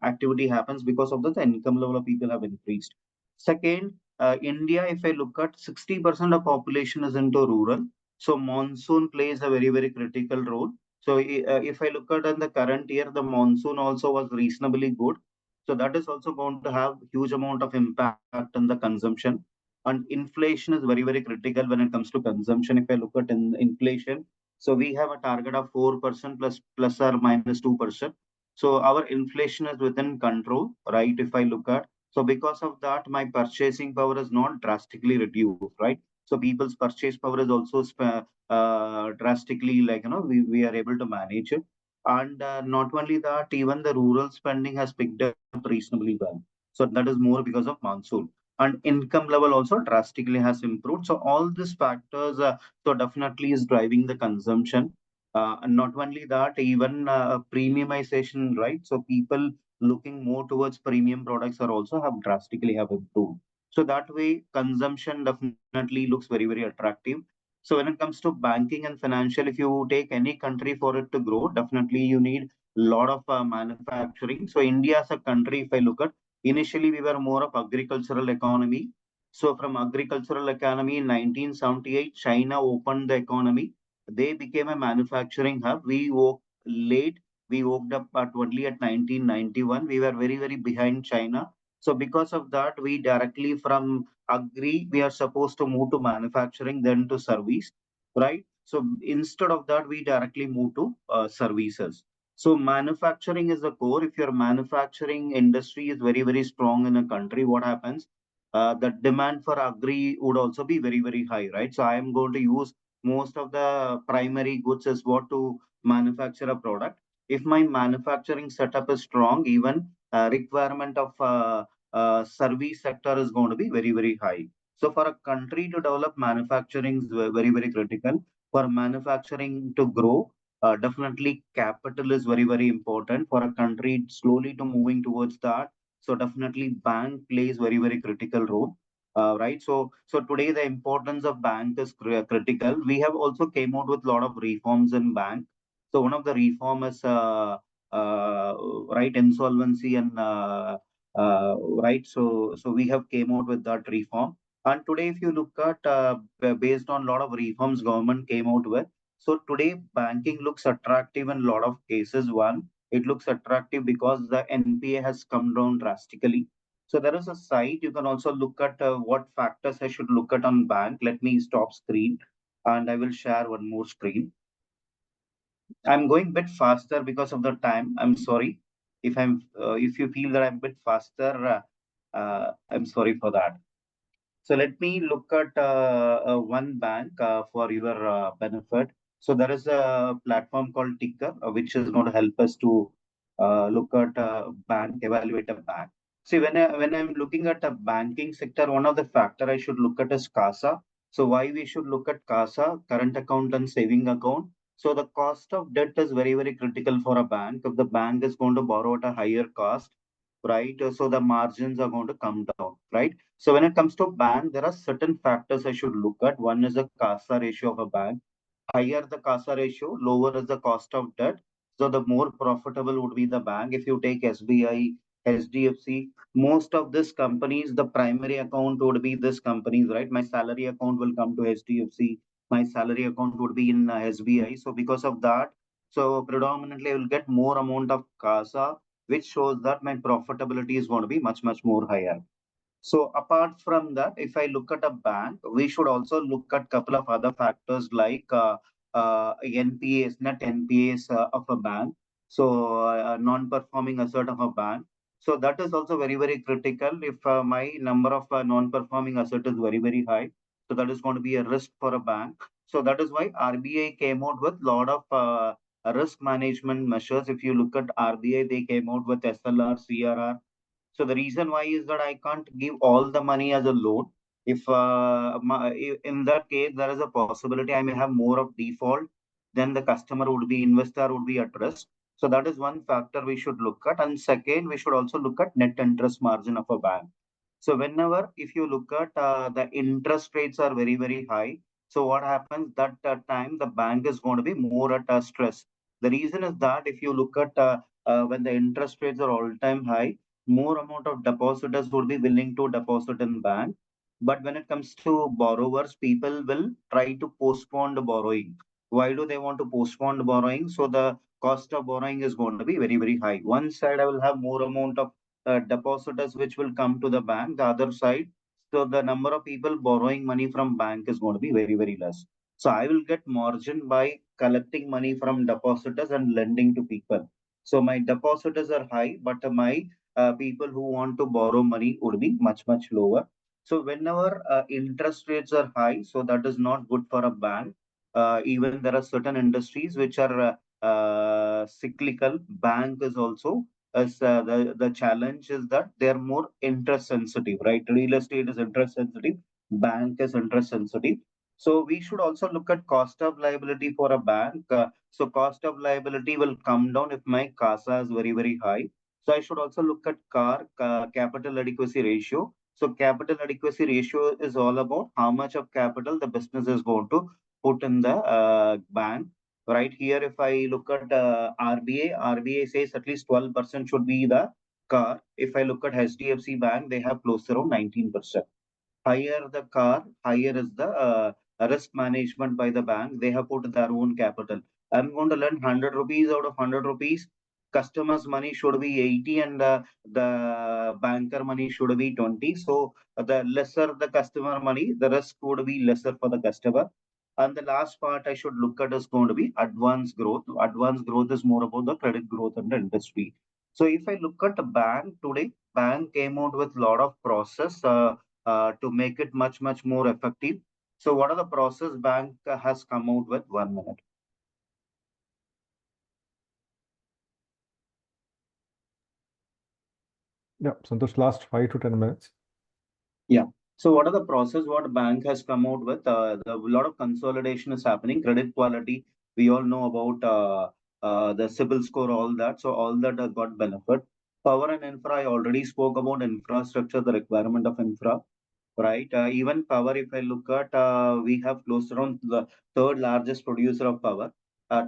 activity happens because of the income level of people have increased. Second, India, if I look at 60% of population is into rural, so monsoon plays a very, very critical role. So if I look at in the current year, the monsoon also was reasonably good. So that is also going to have huge amount of impact on the consumption. And inflation is very, very critical when it comes to consumption. If I look at inflation, so we have a target of 4% plus or minus 2%. So our inflation is within control, right? If I look at, so because of that, my purchasing power is not drastically reduced, right? So people's purchase power is also drastically, like, we are able to manage it. And not only that, even the rural spending has picked up reasonably well. So that is more because of monsoon. And income level also drastically has improved. So all these factors, so definitely is driving the consumption. And not only that, even premiumization, right? So people looking more towards premium products are also have drastically have improved. So that way, consumption definitely looks very, very attractive. So when it comes to banking and financial, if you take any country for it to grow, definitely you need a lot of manufacturing. So India as a country, if I look at, initially we were more of agricultural economy. So from agricultural economy in 1978, China opened the economy. They became a manufacturing hub. We woke late. We woke up only at 1991. We were very, very behind China. So because of that, we directly from agri, we are supposed to move to manufacturing, then to service, right? So instead of that, we directly move to services. So manufacturing is the core. If your manufacturing industry is very, very strong in a country, what happens? The demand for agri would also be very, very high, right? So I am going to use most of the primary goods as what to manufacture a product. If my manufacturing setup is strong, even requirement of service sector is going to be very, very high. So for a country to develop manufacturing is very, very critical. For manufacturing to grow, definitely capital is very, very important for a country slowly to moving towards that. So definitely bank plays very, very critical role. Right. So today the importance of bank is critical. We have also came out with a lot of reforms in bank. So one of the reform is uh, right, insolvency and right. So we have came out with that reform. And today, if you look at based on a lot of reforms government came out with, so today banking looks attractive in a lot of cases. One, it looks attractive because the NPA has come down drastically. So there is a site you can also look at what factors I should look at on bank. Let me stop screen and I will share one more screen. I'm going a bit faster because of the time. I'm sorry if you feel that I'm a bit faster. I'm sorry for that. So let me look at one bank for your benefit. So there is a platform called Ticker, which is going to help us to look at a bank, evaluate a bank. See, when I'm looking at a banking sector, one of the factor I should look at is CASA. So why we should look at CASA, current account and saving account. So the cost of debt is very, very critical for a bank. If the bank is going to borrow at a higher cost, right? So the margins are going to come down, right? So when it comes to bank, there are certain factors I should look at. One is the CASA ratio of a bank. Higher the CASA ratio, lower is the cost of debt. So the more profitable would be the bank. If you take SBI, HDFC, most of these companies, the primary account would be this companies, right? My salary account will come to HDFC. My salary account would be in SBI. So because of that, so predominantly I will get more amount of CASA, which shows that my profitability is going to be much, much more higher. So apart from that, if I look at a bank, we should also look at a couple of other factors like NPAs, net NPAs of a bank. So non-performing asset of a bank. So that is also very, very critical. If my number of non-performing asset is very, very high, so that is going to be a risk for a bank. So that is why RBI came out with a lot of risk management measures. If you look at RBI, they came out with SLR, CRR. So the reason why is that I can't give all the money as a loan. If in that case there is a possibility I may have more of default, then the customer would be investor would be at risk. So that is one factor we should look at. And second, we should also look at net interest margin of a bank. So whenever if you look at the interest rates are very, very high. So what happens that time the bank is going to be more at a stress. The reason is that if you look at when the interest rates are all-time high, more amount of depositors would be willing to deposit in bank. But when it comes to borrowers, people will try to postpone the borrowing. Why do they want to postpone the borrowing? So the cost of borrowing is going to be very, very high. One side, I will have more amount of depositors which will come to the bank. The other side, so the number of people borrowing money from bank is going to be very, very less. So I will get margin by collecting money from depositors and lending to people. So my depositors are high, but my people who want to borrow money would be much, much lower. So whenever interest rates are high, so that is not good for a bank. Even there are certain industries which are cyclical. Bank is also as the challenge is that they are more interest sensitive, right? Real estate is interest sensitive, bank is interest sensitive. So we should also look at cost of liability for a bank. So cost of liability will come down if my CASA is very, very high. So I should also look at capital adequacy ratio. So capital adequacy ratio is all about how much of capital the business is going to put in the bank. Right here, if I look at RBI says at least 12% should be the car. If I look at HDFC Bank, they have close around 19%. Higher the car, higher is the risk management by the bank. They have put their own capital. I'm going to lend 100 rupees out of 100 rupees. Customer's money should be 80 and the banker money should be 20. So the lesser the customer money, the risk would be lesser for the customer. And the last part I should look at is going to be advanced growth. Advanced growth is more about the credit growth in the industry. So if I look at the bank today, bank came out with a lot of process to make it much, much more effective. So what are the process bank has come out with? 1 minute. Yeah, Santosh, last 5 to 10 minutes. Yeah. So what are the process what bank has come out with? A lot of consolidation is happening. Credit quality, we all know about the CIBIL score, all that. So all that has got benefit. Power and infra, I already spoke about infrastructure, the requirement of infra. Right. Even power, if I look at, we have close around the third largest producer of power.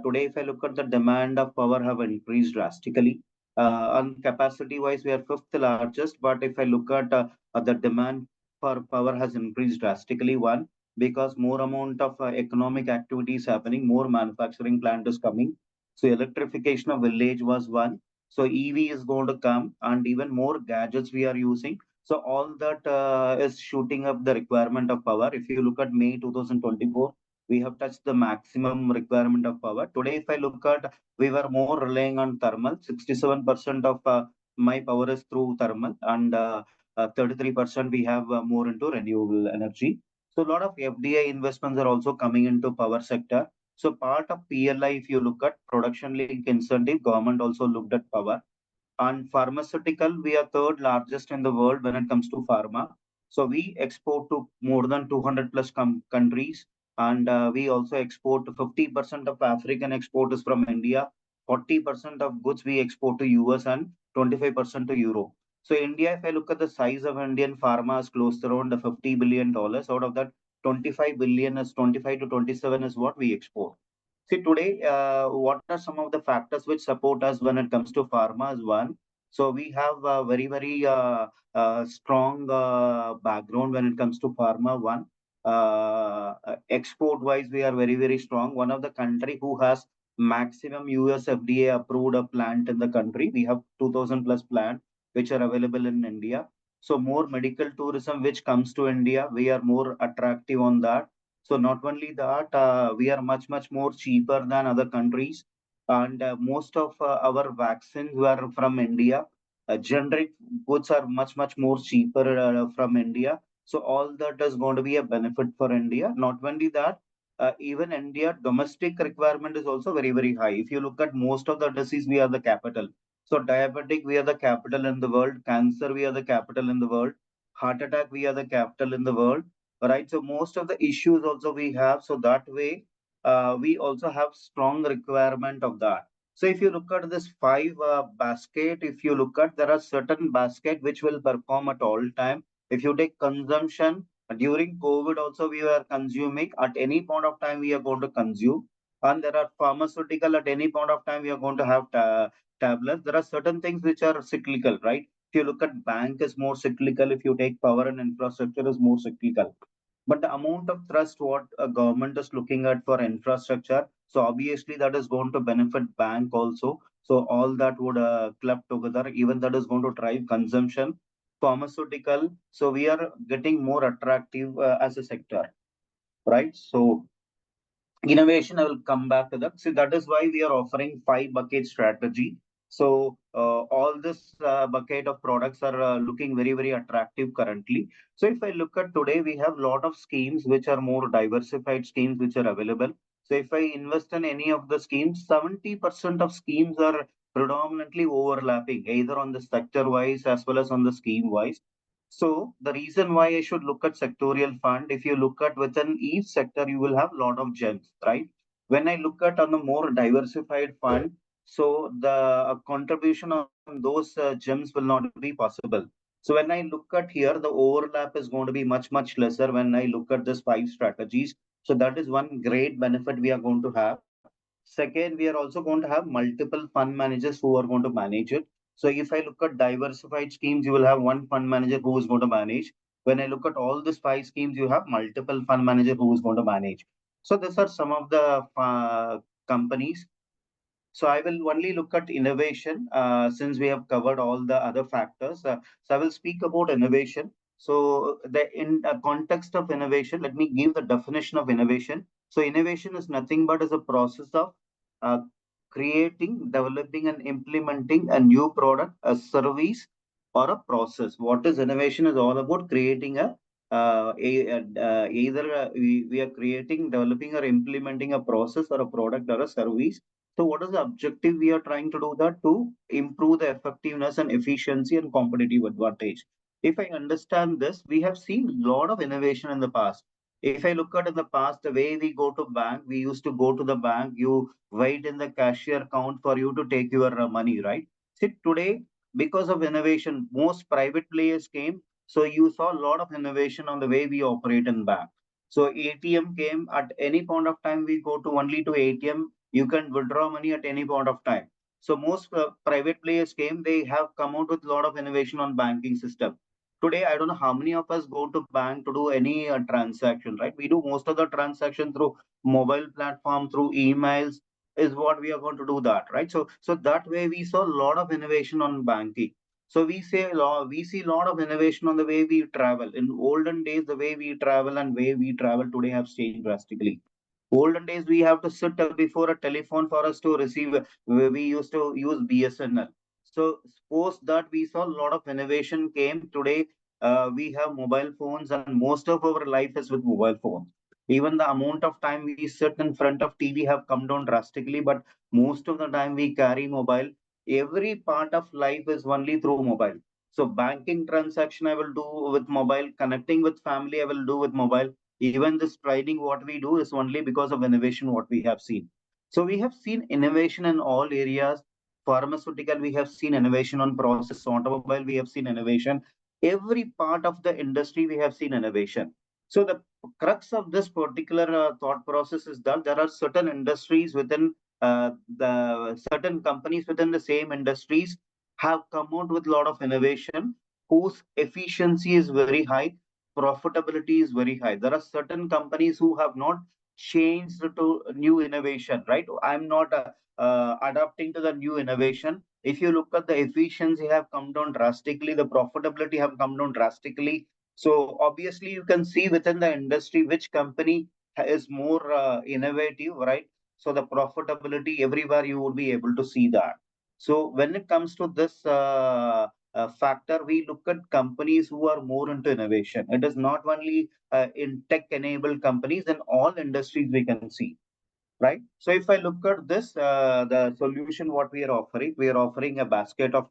Today, if I look at the demand of power have increased drastically. On capacity wise, we are fifth largest. But if I look at the demand for power has increased drastically. One, because more amount of economic activity is happening, more manufacturing plant is coming. So electrification of village was one. So EV is going to come, and even more gadgets we are using. So all that is shooting up the requirement of power. If you look at May 2024, we have touched the maximum requirement of power. Today, if I look at, we were more relying on thermal. 67% of my power is through thermal, and 33% we have more into renewable energy. So a lot of FDI investments are also coming into power sector. So part of PLI, if you look at production link incentive, government also looked at power. And pharmaceutical, we are third largest in the world when it comes to pharma. So we export to more than 200 plus countries. And we also export 50% of African export is from India. 40% of goods we export to US and 25% to Europe. So India, if I look at the size of Indian pharma is close to around $50 billion. Out of that, 25 billion is 25 to 27 is what we export. See, today, what are some of the factors which support us when it comes to pharma is one. So we have a very, very strong background when it comes to pharma. One, export-wise, we are very, very strong. One of the country who has maximum US FDA approved a plant in the country. We have 2000 plus plant which are available in India. So more medical tourism which comes to India, we are more attractive on that. So not only that, we are much, much more cheaper than other countries. And most of our vaccines were from India. Generic goods are much, much more cheaper from India. So all that is going to be a benefit for India. Not only that, even India domestic requirement is also very, very high. If you look at most of the disease, we are the capital. So diabetic, we are the capital in the world. Cancer, we are the capital in the world. Heart attack, we are the capital in the world, right? So most of the issues also we have. So that way, we also have strong requirement of that. So if you look at this five basket, if you look at, there are certain basket which will perform at all time. If you take consumption, during COVID also we were consuming. At any point of time, we are going to consume. and there are pharmaceutical. At any point of time we are going to have tablets. There are certain things which are cyclical, right? If you look at bank is more cyclical, if you take power and infrastructure is more cyclical. But the amount of trust what a government is looking at for infrastructure, so obviously that is going to benefit bank also. So all that would club together, even that is going to drive consumption. Pharmaceutical, so we are getting more attractive as a sector, right? So innovation, I will come back to that. So that is why we are offering 5 bucket strategy. So all this bucket of products are looking very, very attractive currently. So if I look at today, we have a lot of schemes which are more diversified schemes which are available. So if I invest in any of the schemes, 70% of schemes are predominantly overlapping, either on the sector wise as well as on the scheme wise. So the reason why I should look at sectorial fund, if you look at within each sector, you will have a lot of gems, right? When I look at on a more diversified fund, so the contribution on those gems will not be possible. So when I look at here, the overlap is going to be much, much lesser when I look at these 5 strategies. So that is one great benefit we are going to have. Second, we are also going to have multiple fund managers who are going to manage it. So if I look at diversified schemes, you will have one fund manager who is going to manage. When I look at all these 5 schemes, you have multiple fund manager who is going to manage. So these are some of the companies. So I will only look at innovation since we have covered all the other factors. So I will speak about innovation. So the in context of innovation, let me give the definition of innovation. So innovation is nothing but is a process of uh, creating, developing, and implementing a new product, a service, or a process. What is innovation is all about creating either we are creating, developing, or implementing a process or a product or a service. So what is the objective we are trying to do that to improve the effectiveness and efficiency and competitive advantage. If I understand this, we have seen a lot of innovation in the past. If I look at in the past, the way we go to bank, we used to go to the bank, you wait in the cashier count for you to take your money, right? See, today, because of innovation, most private players came. So you saw a lot of innovation on the way we operate in bank. So ATM came at any point of time, we go to only to ATM, you can withdraw money at any point of time. So most private players came, they have come out with a lot of innovation on banking system. Today, I don't know how many of us go to bank to do any transaction, right? We do most of the transaction through mobile platform, through emails is what we are going to do that, right? So that way we saw a lot of innovation on banking. So we see a lot of innovation on the way we travel. In olden days, the way we travel and way we travel today have changed drastically. Olden days, we have to sit before a telephone for us to receive. We used to use BSNL. So suppose that we saw a lot of innovation came today. We have mobile phones, and most of our life is with mobile phones. Even the amount of time we sit in front of TV have come down drastically, but most of the time we carry mobile. Every part of life is only through mobile. So banking transaction I will do with mobile, connecting with family I will do with mobile. Even this trading what we do is only because of innovation what we have seen. So we have seen innovation in all areas. Pharmaceutical, we have seen innovation on process. Automobile, we have seen innovation. Every part of the industry, we have seen innovation. So the crux of this particular thought process is that there are certain industries within the certain companies within the same industries have come out with a lot of innovation whose efficiency is very high, profitability is very high. There are certain companies who have not changed to new innovation, right? I'm not adapting to the new innovation. If you look at the efficiency have come down drastically, the profitability have come down drastically. So obviously you can see within the industry which company is more innovative, right? So the profitability everywhere you would be able to see that. So when it comes to this factor, we look at companies who are more into innovation. It is not only in tech-enabled companies, in all industries we can see, right? So if I look at this, the solution what we are offering a basket of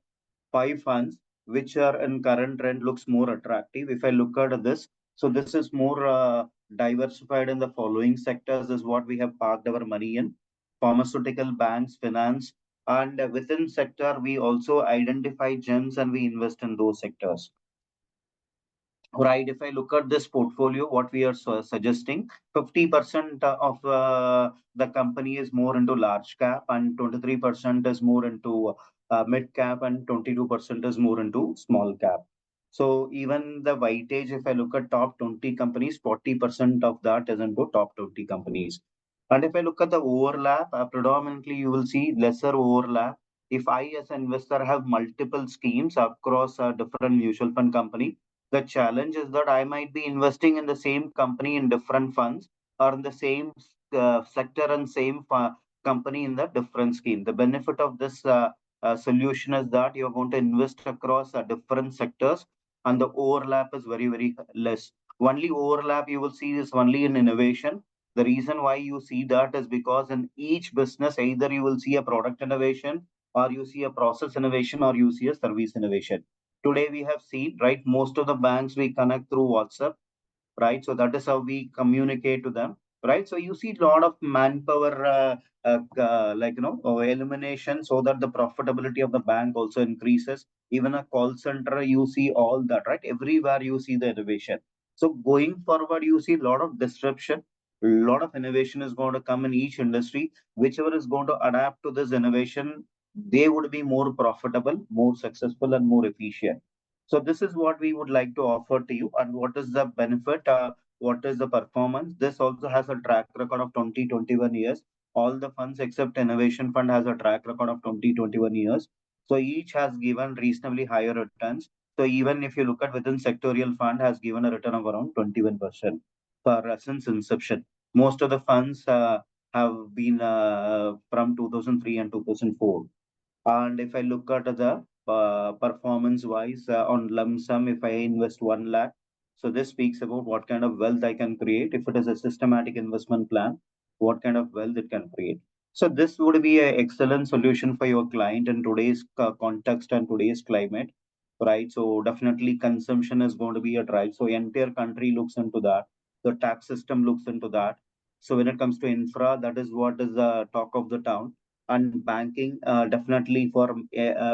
5 funds, which are in current trend looks more attractive. If I look at this, so this is more diversified in the following sectors is what we have parked our money in: pharmaceutical, banks, finance, and within sector we also identify gems and we invest in those sectors. right? If I look at this portfolio, what we are suggesting, 50% of the company is more into large cap, and 23% is more into mid cap, and 22% is more into small cap. So even the weightage, if I look at top 20 companies, 40% of that is into top 20 companies. And if I look at the overlap, predominantly you will see lesser overlap. If I, as an investor, have multiple schemes across a different mutual fund company, the challenge is that I might be investing in the same company in different funds, or in the same sector and same company in the different scheme. The benefit of this solution is that you're going to invest across different sectors, and the overlap is very, very less. Only overlap you will see is only in innovation. The reason why you see that is because in each business, either you will see a product innovation, or you see a process innovation, or you see a service innovation. Today we have seen, right, most of the banks we connect through WhatsApp, right? So that is how we communicate to them, right? So you see a lot of manpower, elimination, so that the profitability of the bank also increases. Even a call center, you see all that, right? Everywhere you see the innovation. So going forward, you see a lot of disruption. A lot of innovation is going to come in each industry. Whichever is going to adapt to this innovation, they would be more profitable, more successful, and more efficient. So this is what we would like to offer to you. And what is the benefit? What is the performance? This also has a track record of 20-21 years. All the funds except Innovation Fund has a track record of 20-21 years. So each has given reasonably higher returns. So even if you look at within sectorial fund has given a return of around 21% for since inception. Most of the funds have been from 2003 and 2004. And if I look at the performance wise on lump sum, if I invest 1 lakh, so this speaks about what kind of wealth I can create. If it is a systematic investment plan, what kind of wealth it can create. So this would be an excellent solution for your client in today's context and today's climate, right? So definitely consumption is going to be a drive. So entire country looks into that. The tax system looks into that. So when it comes to infra, that is what is the talk of the town. And banking, definitely for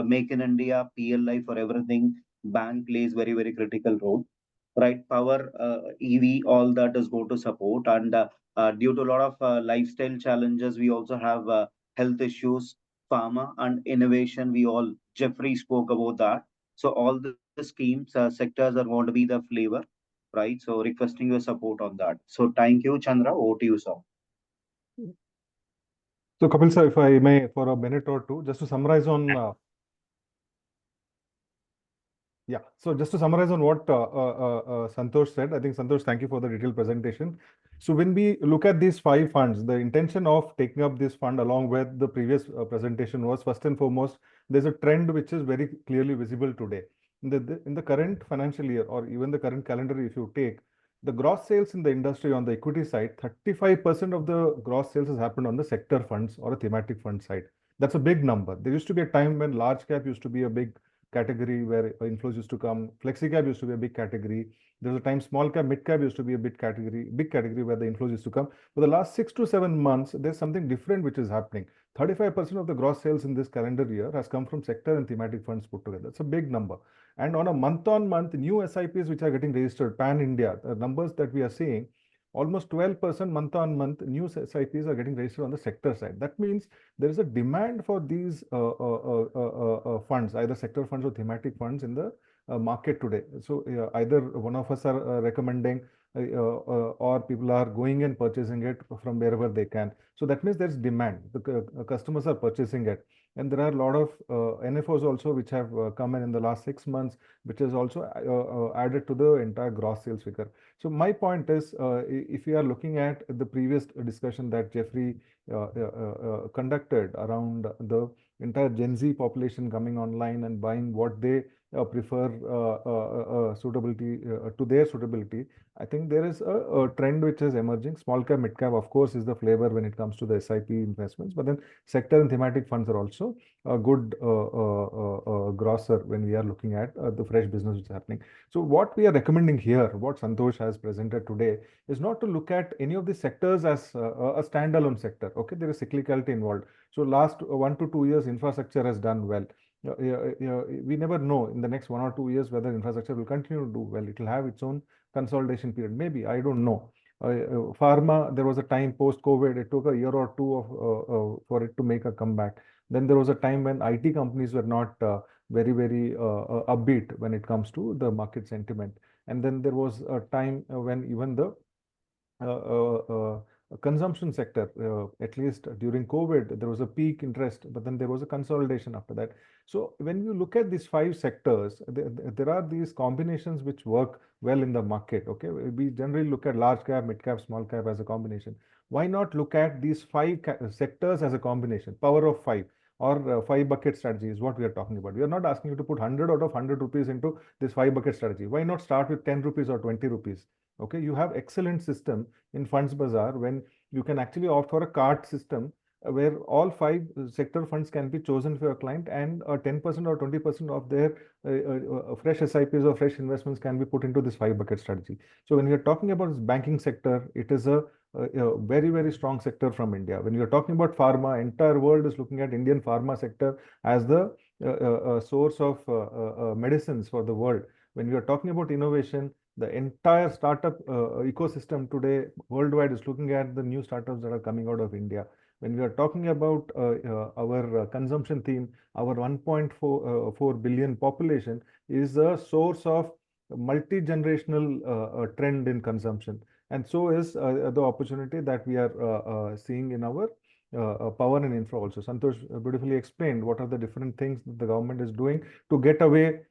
make in India, PLI, for everything, bank plays very, very critical role, right? Power, EV, all that is going to support. And due to a lot of lifestyle challenges, we also have health issues, pharma and innovation. We all, Jeffrey spoke about that. So all the schemes, sectors are going to be the flavor, right? So requesting your support on that. So thank you, Chandra. Over to you, sir. So Kapil sir, if I may, for a minute or two, just to summarize on so just to summarize on what Santosh said, I think Santosh, thank you for the detailed presentation. So when we look at these 5 funds, the intention of taking up this fund along with the previous presentation was, first and foremost, there's a trend which is very clearly visible today. In the current financial year, or even the current calendar, if you take the gross sales in the industry on the equity side, 35% of the gross sales has happened on the sector funds or a thematic fund side. That's a big number. There used to be a time when large cap used to be a big category where inflows used to come. Flexi cap used to be a big category. There was a time small cap, mid cap used to be a big category where the inflows used to come. For the last 6 to 7 months, there's something different which is happening. 35% of the gross sales in this calendar year has come from sector and thematic funds put together. That's a big number. And on a month-on-month, new SIPs which are getting registered pan-India, the numbers that we are seeing, almost 12% month-on-month new SIPs are getting registered on the sector side. That means there is a demand for these funds, either sector funds or thematic funds in the market today. So either one of us are recommending or people are going and purchasing it from wherever they can. So that means there's demand. The customers are purchasing it. And there are a lot of NFOs also which have come in the last 6 months, which has also added to the entire gross sales figure. So my point is, if you are looking at the previous discussion that Jeffrey conducted around the entire Gen Z population coming online and buying what they prefer suitability to their suitability, I think there is a trend which is emerging. Small cap, mid cap, of course, is the flavor when it comes to the SIP investments, but then sector and thematic funds are also a good grosser when we are looking at the fresh business which is happening. So what we are recommending here, what Santosh has presented today, is not to look at any of the sectors as a standalone sector. Okay, there is cyclicality involved. So last 1 to 2 years, infrastructure has done well. we never know in the next 1 or 2 years whether infrastructure will continue to do well. It will have its own consolidation period. Maybe, I don't know. Pharma, there was a time post-COVID, it took a year or two for it to make a comeback. Then there was a time when IT companies were not very upbeat when it comes to the market sentiment. And then there was a time when even the uh, uh, consumption sector, at least during COVID, there was a peak interest, but then there was a consolidation after that. So when you look at these 5 sectors, there are these combinations which work well in the market. Okay, we generally look at large cap, mid cap, small cap as a combination. Why not look at these 5 sectors as a combination? Power of 5 or 5 bucket strategy is what we are talking about. We are not asking you to put 100 out of 100 rupees into this 5 bucket strategy. Why not start with 10 rupees or 20 rupees? Okay, you have excellent system in Funds Bazaar when you can actually opt for a cart system where all 5 sector funds can be chosen for your client, and 10% or 20% of their fresh SIPs or fresh investments can be put into this 5 bucket strategy. So when we are talking about this banking sector, it is a very strong sector from India. When you are talking about pharma, entire world is looking at Indian pharma sector as the source of medicines for the world. When we are talking about innovation, the entire startup ecosystem today worldwide is looking at the new startups that are coming out of India. When we are talking about our consumption theme, our 1.4 billion population is a source of multi-generational trend in consumption. And so is the opportunity that we are seeing in our power and infra also. Santosh beautifully explained what are the different things that the government is doing to get away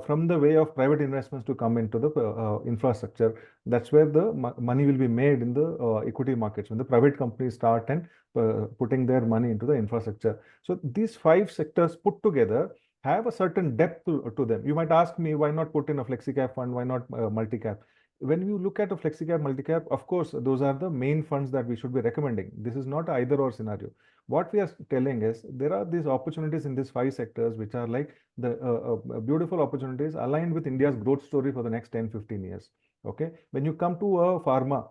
from the way of private investments to come into the infrastructure. That's where the money will be made in the equity markets when the private companies start and putting their money into the infrastructure. So these 5 sectors put together have a certain depth to them. You might ask me, why not put in a flexi cap fund? Why not multi-cap? When you look at a flexi cap, multi-cap, of course, those are the main funds that we should be recommending. This is not either or scenario. What we are telling is there are these opportunities in these 5 sectors, which are like the beautiful opportunities aligned with India's growth story for the next 10-15 years. Okay, when you come to a pharma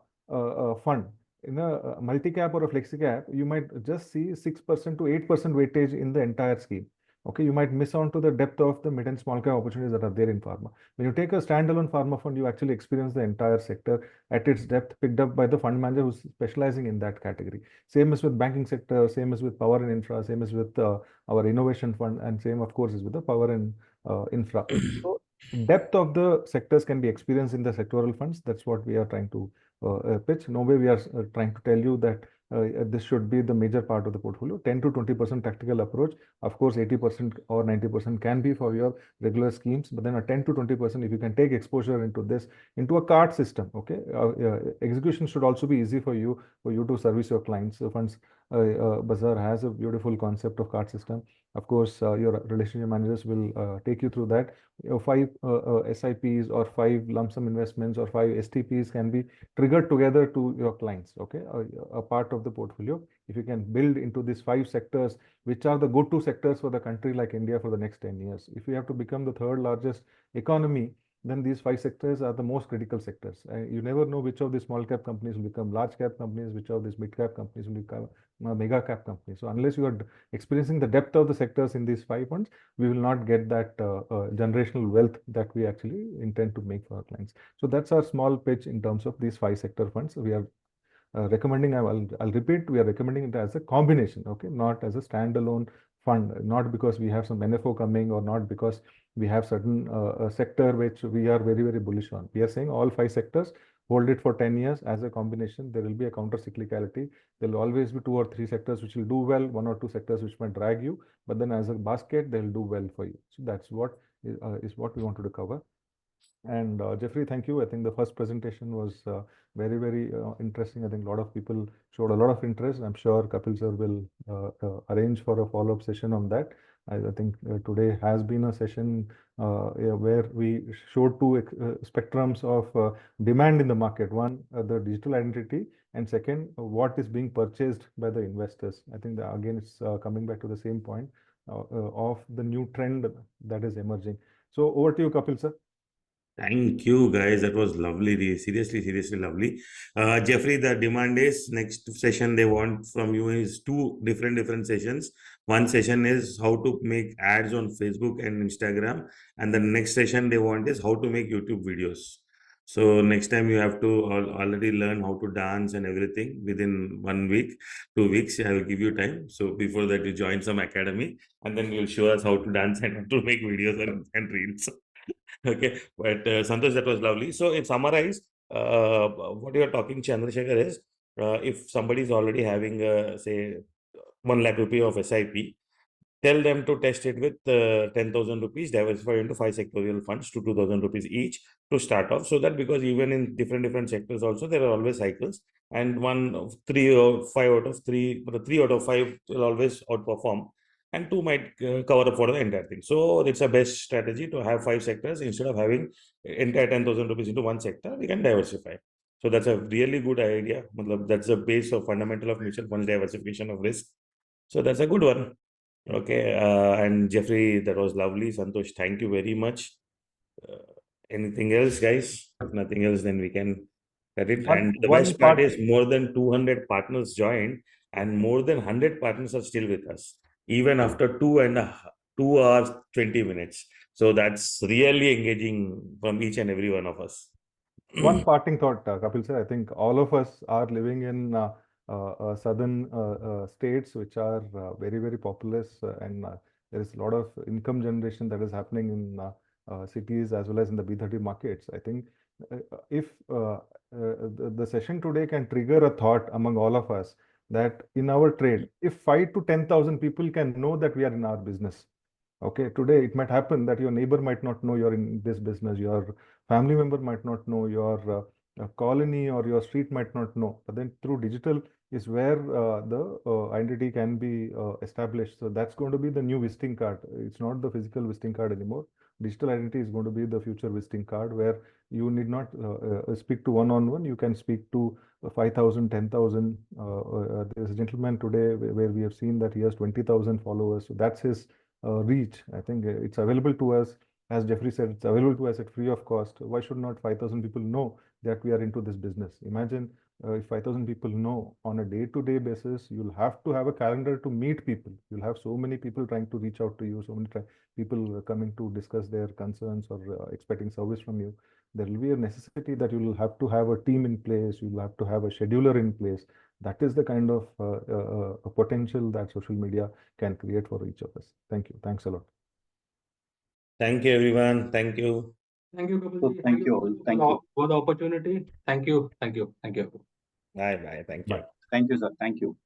fund in a multi-cap or a flexi cap, you might just see 6% to 8% weightage in the entire scheme. Okay, you might miss on to the depth of the mid and small cap opportunities that are there in pharma. When you take a standalone pharma fund, you actually experience the entire sector at its depth, picked up by the fund manager who's specializing in that category. Same as with banking sector, same as with power and infra, same as with our innovation fund, and same, of course, is with the power and infra. So depth of the sectors can be experienced in the sectoral funds. That's what we are trying to pitch. No way we are trying to tell you that this should be the major part of the portfolio. 10 to 20% tactical approach. Of course, 80% or 90% can be for your regular schemes, but then a 10 to 20%, if you can take exposure into this, into a card system, okay, execution should also be easy for you to service your clients. Funds Bazaar has a beautiful concept of card system. Of course, your relationship managers will take you through that. 5 SIPs or 5 lump sum investments or 5 STPs can be triggered together to your clients, okay, a part of the portfolio. If you can build into these 5 sectors, which are the go-to sectors for the country like India for the next 10 years. If we have to become the third largest economy, then these 5 sectors are the most critical sectors. You never know which of these small cap companies will become large cap companies, which of these mid cap companies will become mega cap companies. So unless you are experiencing the depth of the sectors in these 5 funds, we will not get that generational wealth that we actually intend to make for our clients. So that's our small pitch in terms of these 5 sector funds. We are recommending, I'll repeat, we are recommending it as a combination, okay, not as a standalone fund, not because we have some NFO coming or not because we have certain sector which we are very bullish on. We are saying all 5 sectors, hold it for 10 years as a combination. There will be a counter cyclicality. There will always be 2 or 3 sectors which will do well, 1 or 2 sectors which might drag you, but then as a basket, they'll do well for you. So that's what is what we wanted to cover. And Jeffrey, thank you. I think the first presentation was very interesting. I think a lot of people showed a lot of interest. I'm sure Kapil sir will arrange for a follow-up session on that. I think today has been a session yeah, where we showed 2 spectrums of demand in the market. One, the digital identity, and second, what is being purchased by the investors. I think that again, it's coming back to the same point of the new trend that is emerging. So over to you, Kapil sir. Thank you, guys. That was lovely. Seriously lovely. Jeffrey, the demand is next session they want from you is two different sessions. One session is how to make ads on Facebook and Instagram, and the next session they want is how to make YouTube videos. So next time you have to already learn how to dance and everything within 1 week, 2 weeks. I will give you time. So before that, you join some academy, and then you'll show us how to dance and how to make videos and reels. Okay, but Santosh, that was lovely. So, in summarize, what you are talking, Chandrasekhar, is if somebody is already having, say, 1 lakh rupee of SIP, tell them to test it with 10,000 rupees, diversify into 5 sectorial funds to 2,000 rupees each to start off. So that because even in different sectors, also there are always cycles, and 3 out of 5 will always outperform, and 2 might cover up for the entire thing. So it's a best strategy to have 5 sectors instead of having entire 10,000 rupees into one sector. We can diversify. So that's a really good idea. That's the base of fundamental of mutual funds diversification of risk. So that's a good one. Okay, and Jeffrey, that was lovely. Santosh, thank you very much. Anything else, guys? If nothing else, then we can cut it. And the best part is more than 200 partners joined, and more than 100 partners are still with us, even after 2 hours, 20 minutes. So that's really engaging from each and every one of us. One parting thought, Kapil sir. I think all of us are living in southern states which are very populous, and there is a lot of income generation that is happening in cities as well as in the B30 markets. I think if the session today can trigger a thought among all of us that in our trade, if 5 to 10,000 people can know that we are in our business. Okay, today it might happen that your neighbor might not know you're in this business, your family member might not know, your colony or your street might not know. But then through digital is where the identity can be established. So that's going to be the new visiting card. It's not the physical visiting card anymore. Digital identity is going to be the future visiting card where you need not speak to one-on-one. You can speak to 5,000, 10,000. There's a gentleman today where we have seen that he has 20,000 followers. So that's his reach. I think it's available to us. As Jeffrey said, it's available to us at free of cost. Why should not 5,000 people know that we are into this business? Imagine if 5,000 people know on a day-to-day basis, you'll have to have a calendar to meet people. You'll have so many people trying to reach out to you, so many people coming to discuss their concerns or expecting service from you. There will be a necessity that you will have to have a team in place. You will have to have a scheduler in place. That is the kind of potential that social media can create for each of us. Thank you. Thanks a lot. Thank you, everyone. Thank you. Thank you, Kapil. So thank you all. Thank you. For the opportunity. Thank you. Bye. Thank you. Bye. Thank you, sir. Thank you.